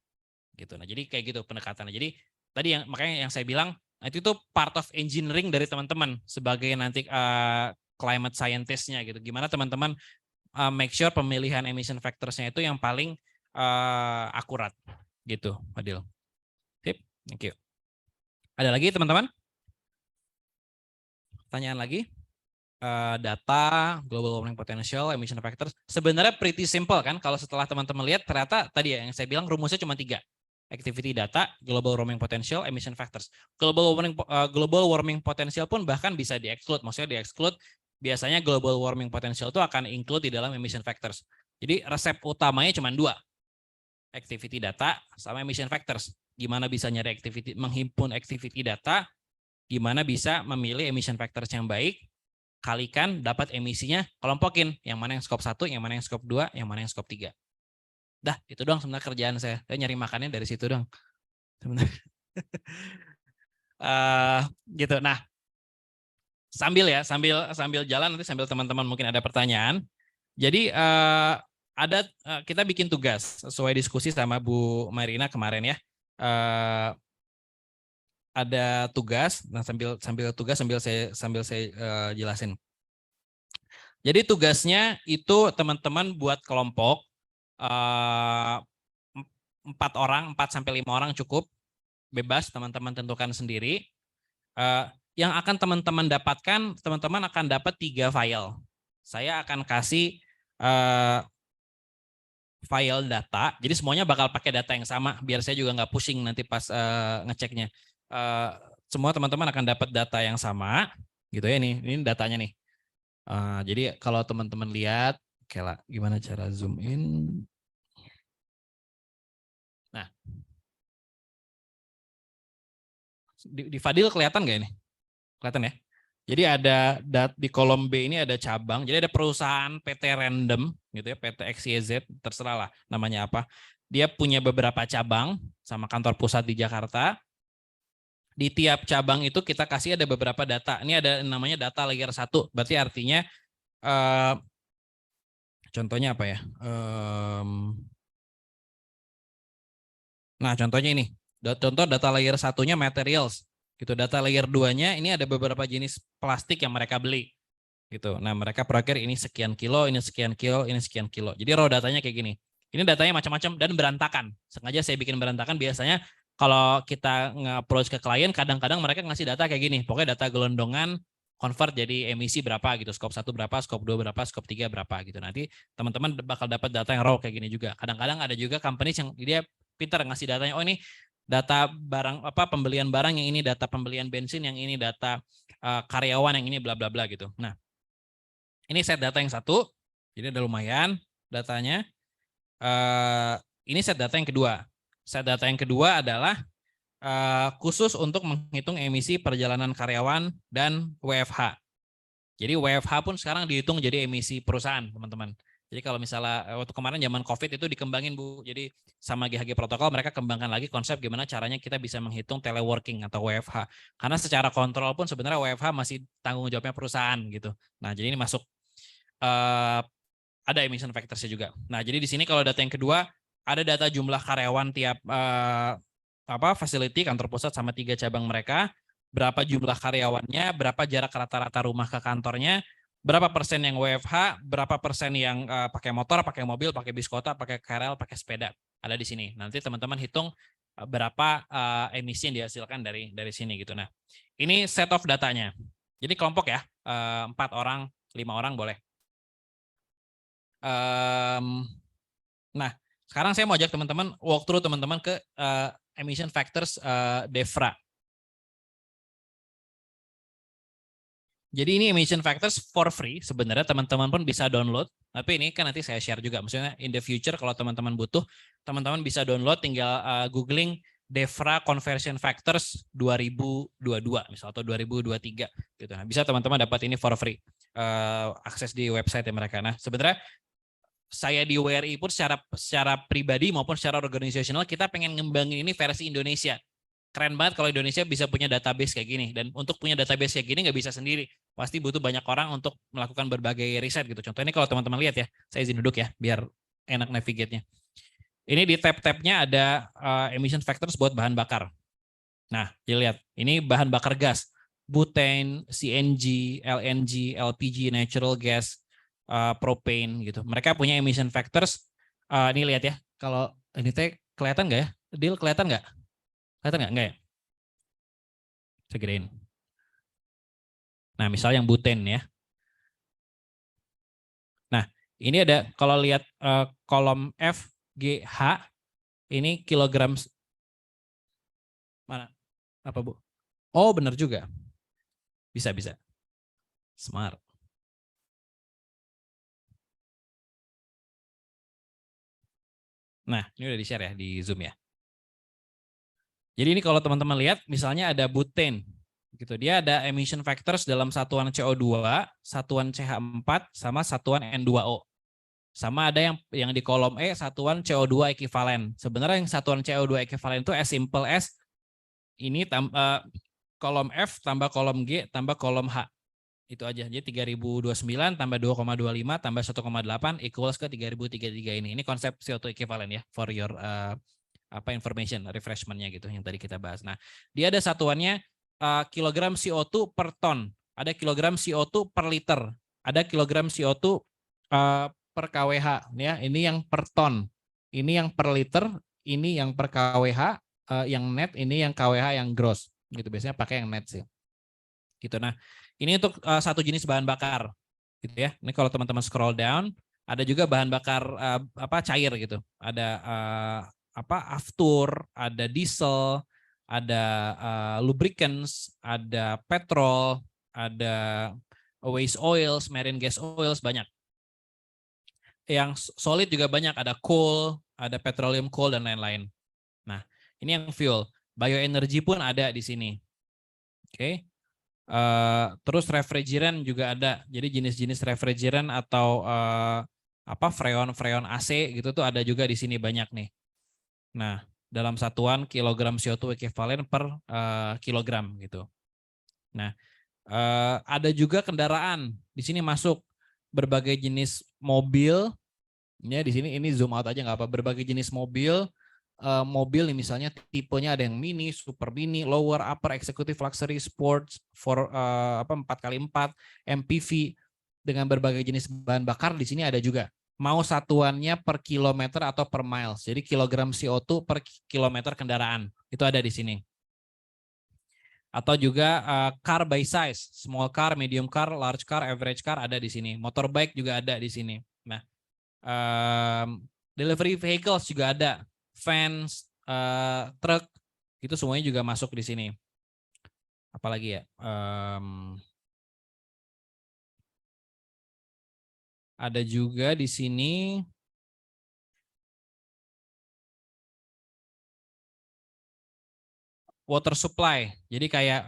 gitu. Nah, jadi kayak gitu pendekatannya. Jadi tadi makanya yang saya bilang, itu part of engineering dari teman-teman sebagai nanti climate scientist-nya gitu. Gimana teman-teman make sure pemilihan emission factors-nya itu yang paling akurat gitu, Adil. Sip, thank you. Ada lagi teman-teman? Pertanyaan lagi? Data, global warming potential, emission factors. Sebenarnya pretty simple kan, kalau setelah teman-teman lihat ternyata tadi ya yang saya bilang rumusnya cuma 3. Activity data, global warming potential, emission factors. Global warming potential pun bahkan bisa di-exclude. Maksudnya di-exclude, biasanya global warming potential itu akan include di dalam emission factors. Jadi resep utamanya cuma 2. Activity data sama emission factors. Gimana bisa nyari menghimpun activity data, gimana bisa memilih emission factors yang baik, kalikan dapat emisinya, kelompokin yang mana yang skop 1, yang mana yang skop 2, yang mana yang skop 3. Dah, itu doang sebenarnya kerjaan saya. Saya nyari makannya dari situ doang. Gitu. Nah, sambil jalan nanti sambil teman-teman mungkin ada pertanyaan. Jadi kita bikin tugas sesuai diskusi sama Bu Marina kemarin ya. Ada tugas. Nah, sambil saya jelasin. Jadi tugasnya itu teman-teman buat kelompok 4 orang, 4-5 orang cukup, bebas teman-teman tentukan sendiri. Yang akan teman-teman dapatkan, teman-teman akan dapat 3 file. Saya akan kasih file data, jadi semuanya bakal pakai data yang sama, biar saya juga nggak pusing nanti pas ngeceknya. Semua teman-teman akan dapat data yang sama, gitu ya. Ini datanya nih. Jadi kalau teman-teman lihat, gimana cara zoom in? Nah, di Fadil kelihatan nggak ini? Kelihatan ya? Jadi ada di kolom B ini ada cabang. Jadi ada perusahaan PT Random, gitu ya, PT XYZ, terserah lah namanya apa. Dia punya beberapa cabang sama kantor pusat di Jakarta. Di tiap cabang itu kita kasih ada beberapa data. Ini ada namanya data layer 1. Berarti artinya contohnya apa ya? Nah, contohnya ini. Contoh data layer 1-nya materials. Gitu. Data layer 2-nya ini ada beberapa jenis plastik yang mereka beli. gitu. Nah, mereka proyekir ini sekian kilo, ini sekian kilo, ini sekian kilo. Jadi raw datanya kayak gini. Ini datanya macam-macam dan berantakan. Sengaja saya bikin berantakan. Biasanya kalau kita nge-approach ke klien, kadang-kadang mereka ngasih data kayak gini. Pokoknya data gelondongan, convert jadi emisi berapa gitu. Skop 1 berapa, skop 2 berapa, skop 3 berapa gitu. Nanti teman-teman bakal dapat data yang raw kayak gini juga. Kadang-kadang ada juga companies yang dia pintar ngasih datanya. Oh, ini data barang apa pembelian barang, yang ini data pembelian bensin, yang ini data karyawan, yang ini bla bla bla gitu. Nah, ini set data yang satu, jadi ada lumayan datanya. Ini set data yang kedua. Set data yang kedua adalah khusus untuk menghitung emisi perjalanan karyawan dan WFH. Jadi WFH pun sekarang dihitung jadi emisi perusahaan, teman-teman. Jadi kalau misalnya waktu kemarin zaman COVID itu dikembangin, Bu. Jadi sama GHG protokol mereka kembangkan lagi konsep gimana caranya kita bisa menghitung teleworking atau WFH. Karena secara kontrol pun sebenarnya WFH masih tanggung jawabnya perusahaan gitu. Nah, jadi ini masuk ada emission factors juga. Nah, jadi di sini kalau data yang kedua ada data jumlah karyawan tiap facility, kantor pusat sama 3 cabang mereka, berapa jumlah karyawannya, berapa jarak rata-rata rumah ke kantornya, berapa persen yang WFH, berapa persen yang pakai motor, pakai mobil, pakai bis kota, pakai KRL, pakai sepeda. Ada di sini. Nanti teman-teman hitung berapa emisi yang dihasilkan dari sini gitu. Nah, ini set of datanya. Jadi kelompok ya, 4 orang, 5 orang boleh. Nah, sekarang saya mau ajak teman-teman walkthrough teman-teman ke emission factors DEFRA. Jadi ini emission factors for free, sebenarnya teman-teman pun bisa download. Tapi ini kan nanti saya share juga. Maksudnya in the future kalau teman-teman butuh, teman-teman bisa download, tinggal googling DEFRA Conversion Factors 2022 misal atau 2023 gitu. Nah, bisa teman-teman dapat ini for free. Akses di website mereka. Nah, sebenarnya saya di WRI pun secara pribadi maupun secara organisasional kita pengen ngembangin ini versi Indonesia. Keren banget kalau Indonesia bisa punya database kayak gini. Dan untuk punya database kayak gini nggak bisa sendiri. Pasti butuh banyak orang untuk melakukan berbagai riset gitu. Contohnya kalau teman-teman lihat ya, saya izin duduk ya biar enak navigate-nya. Ini di tab-tabnya ada emission factors buat bahan bakar. Nah, dilihat. Ini bahan bakar gas. Butane, CNG, LNG, LPG, natural gas, propane gitu. Mereka punya emission factors. Ini lihat ya. Kalau ini teh kelihatan nggak ya? Deal kelihatan nggak? Kelihatan nggak? Nggak ya? Saya gedein. Nah, misalnya yang butane ya. Nah, ini ada kalau lihat kolom F, G, H, ini kilogram. Mana? Apa, Bu? Oh, benar juga. Bisa. Smart. Nah, ini udah di-share ya di Zoom ya. Jadi ini kalau teman-teman lihat, misalnya ada butane, gitu. Dia ada emission factors dalam satuan CO2, satuan CH4, sama satuan N2O. Sama ada yang di kolom E, satuan CO2 ekivalen. Sebenarnya yang satuan CO2 ekivalen itu as simple as ini kolom F tambah kolom G tambah kolom H. Itu aja. Jadi 3029 tambah 2,25 tambah 1,8 equals ke 3033 ini. Ini konsep CO2 ekivalen ya, for your information, refreshment-nya gitu yang tadi kita bahas. Nah, dia ada satuannya kilogram CO2 per ton, ada kilogram CO2 per liter, ada kilogram CO2 per kWh ya. Ini yang per ton, ini yang per liter, ini yang per kWh yang net, ini yang kWh yang gross. Gitu biasanya pakai yang net sih. Gitu. Nah, ini untuk satu jenis bahan bakar gitu ya. Ini kalau teman-teman scroll down, ada juga bahan bakar cair gitu. Ada aftur, ada diesel, ada lubricants, ada petrol, ada waste oils, marine gas oils, banyak. Yang solid juga banyak, ada coal, ada petroleum coal dan lain-lain. Nah, ini yang fuel. Bioenergy pun ada di sini. Oke. Terus refrigerant juga ada. Jadi jenis-jenis refrigerant atau freon AC gitu tuh ada juga di sini banyak nih. Nah, dalam satuan kilogram CO2 ekivalen per kilogram gitu. Nah, ada juga kendaraan. Di sini masuk berbagai jenis mobil. Ya, di sini ini zoom out aja nggak apa. Berbagai jenis mobil. Mobil nih misalnya tipenya ada yang mini, super mini, lower, upper, executive, luxury, sports, 4x4, MPV. dengan berbagai jenis bahan bakar di sini ada juga. Mau satuannya per kilometer atau per miles. Jadi kilogram CO2 per kilometer kendaraan. Itu ada di sini. Atau juga car by size, small car, medium car, large car, average car ada di sini. Motorbike juga ada di sini. Nah, delivery vehicles juga ada, vans, truk, itu semuanya juga masuk di sini. Apalagi ya? Ada juga di sini water supply. Jadi kayak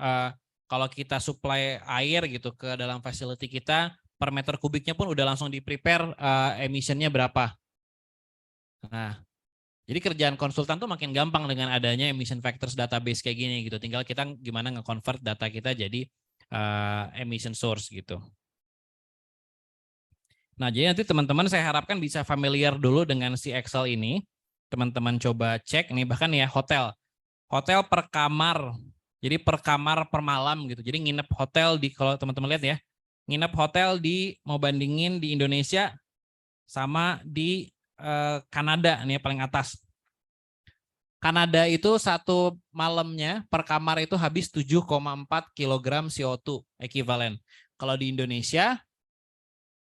kalau kita supply air gitu ke dalam facility kita, per meter kubiknya pun udah langsung di-prepare emissionnya berapa. Nah, jadi kerjaan konsultan tuh makin gampang dengan adanya emission factors database kayak gini gitu. Tinggal kita gimana nge-convert data kita jadi emission source gitu. Nah, jadi nanti teman-teman saya harapkan bisa familiar dulu dengan si Excel ini. Teman-teman coba cek nih, bahkan ya hotel per kamar. Jadi per kamar per malam gitu. Jadi nginep hotel di, kalau teman-teman lihat ya, nginep hotel di, mau bandingin di Indonesia sama di Kanada nih paling atas. Kanada itu satu malamnya per kamar itu habis 7,4 kg CO2 ekuivalen. Kalau di Indonesia,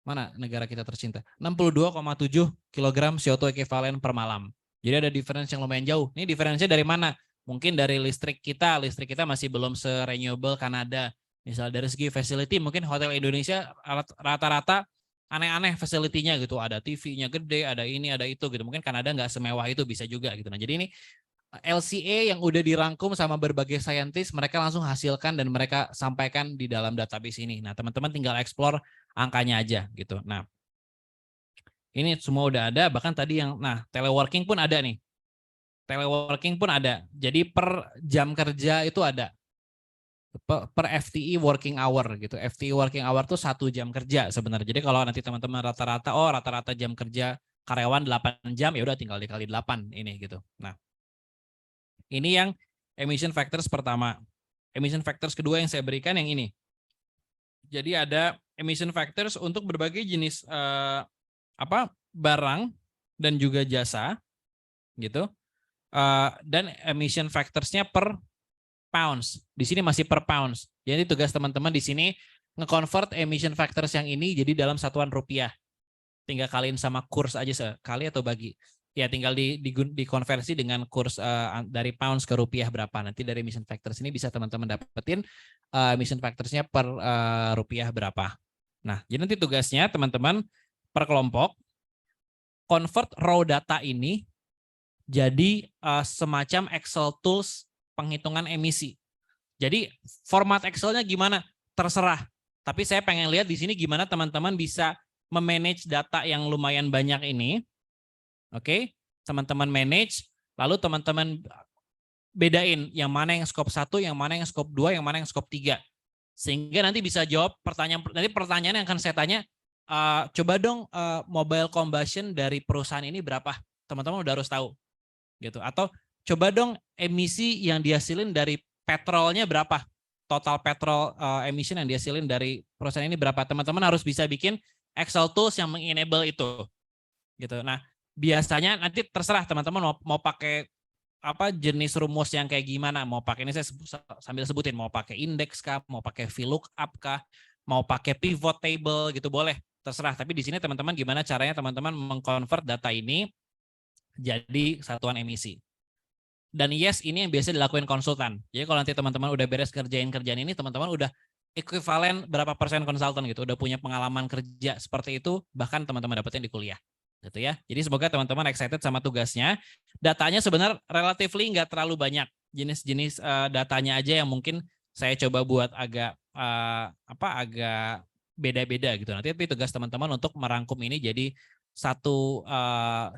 mana negara kita tercinta? 62,7 kg CO2 ekuivalen per malam. Jadi ada difference yang lumayan jauh. Ini difference-nya dari mana? Mungkin dari listrik kita masih belum se-renewable Kanada. Misal dari segi facility, mungkin hotel Indonesia rata-rata aneh-aneh facility-nya gitu. Ada TV-nya gede, ada ini, ada itu gitu. Mungkin Kanada nggak semewah itu, bisa juga gitu. Nah, jadi ini LCA yang udah dirangkum sama berbagai saintis, mereka langsung hasilkan dan mereka sampaikan di dalam database ini. Nah, teman-teman tinggal explore angkanya aja gitu. Nah, ini semua udah ada, bahkan tadi yang, nah teleworking pun ada nih. Teleworking pun ada. Jadi per jam kerja itu ada. Per FTE working hour gitu. FTE working hour tuh 1 jam kerja sebenarnya. Jadi kalau nanti teman-teman rata-rata jam kerja karyawan 8 jam, ya udah tinggal dikali 8 ini gitu. Nah, ini yang emission factors pertama. Emission factors kedua yang saya berikan yang ini. Jadi ada emission factors untuk berbagai jenis barang dan juga jasa gitu. Dan emission factors-nya per pounds. Di sini masih per pounds. Jadi tugas teman-teman di sini nge-convert emission factors yang ini jadi dalam satuan rupiah. Tinggal kaliin sama kurs aja sekali atau bagi. Ya tinggal dikonversi dengan kurs dari pounds ke rupiah berapa. Nanti dari emission factors ini bisa teman-teman dapetin emission factors-nya per rupiah berapa. Nah, jadi nanti tugasnya teman-teman per kelompok convert raw data ini jadi semacam Excel tools penghitungan emisi. Jadi format Excel-nya gimana? Terserah. Tapi saya pengen lihat di sini gimana teman-teman bisa memanage data yang lumayan banyak ini. Oke, teman-teman manage, lalu teman-teman bedain yang mana yang skop 1, yang mana yang skop 2, yang mana yang skop 3. Sehingga nanti bisa jawab pertanyaan yang akan saya tanya, coba dong mobile combustion dari perusahaan ini berapa? Teman-teman udah harus tahu. Gitu. Atau coba dong emisi yang dihasilin dari petrolnya berapa? Total petrol emission yang dihasilin dari perusahaan ini berapa? Teman-teman harus bisa bikin Excel tools yang mengenable itu. Gitu. Nah, biasanya nanti terserah teman-teman mau pakai apa jenis rumus yang kayak gimana, mau pakai ini saya sambil sebutin, mau pakai indeks kah, mau pakai VLOOKUP kah, mau pakai pivot table gitu boleh, terserah. Tapi di sini teman-teman gimana caranya teman-teman mengkonvert data ini jadi satuan emisi. Dan yes, ini yang biasa dilakuin konsultan. Jadi kalau nanti teman-teman udah beres kerjaan ini, teman-teman udah ekuivalen berapa persen konsultan gitu, udah punya pengalaman kerja seperti itu, bahkan teman-teman dapetin di kuliah. Gitu ya. Jadi semoga teman-teman excited sama tugasnya. Datanya sebenarnya relatively nggak terlalu banyak. Jenis-jenis datanya aja yang mungkin saya coba buat agak agak beda-beda gitu. Nanti tapi tugas teman-teman untuk merangkum ini jadi satu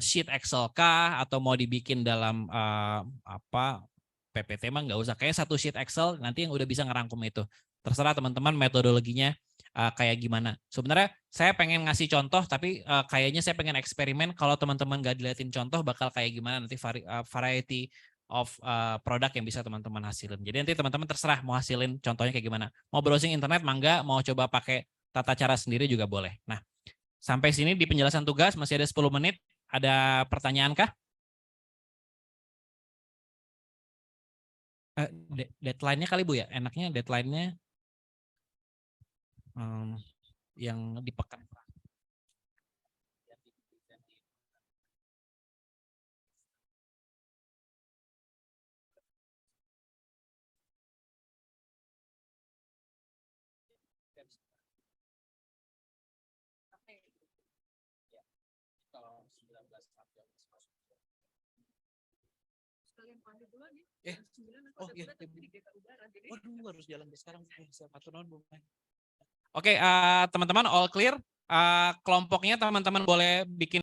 sheet Excel kah atau mau dibikin dalam PPT mah nggak usah. Kayak satu sheet Excel nanti yang udah bisa ngerangkum itu. Terserah teman-teman metodologinya kayak gimana. Sebenarnya saya pengen ngasih contoh, tapi kayaknya saya pengen eksperimen kalau teman-teman nggak dilihatin contoh bakal kayak gimana nanti variety of produk yang bisa teman-teman hasilin. Jadi nanti teman-teman terserah mau hasilin contohnya kayak gimana. Mau browsing internet mangga, mau coba pakai tata cara sendiri juga boleh. Nah, sampai sini di penjelasan tugas masih ada 10 menit. Ada pertanyaan kah? Deadline-nya kali Bu ya? Enaknya deadline-nya yang di pekan. Oh iya. Waduh, harus jalan sekarang. Oke, teman-teman all clear. Kelompoknya teman-teman boleh bikin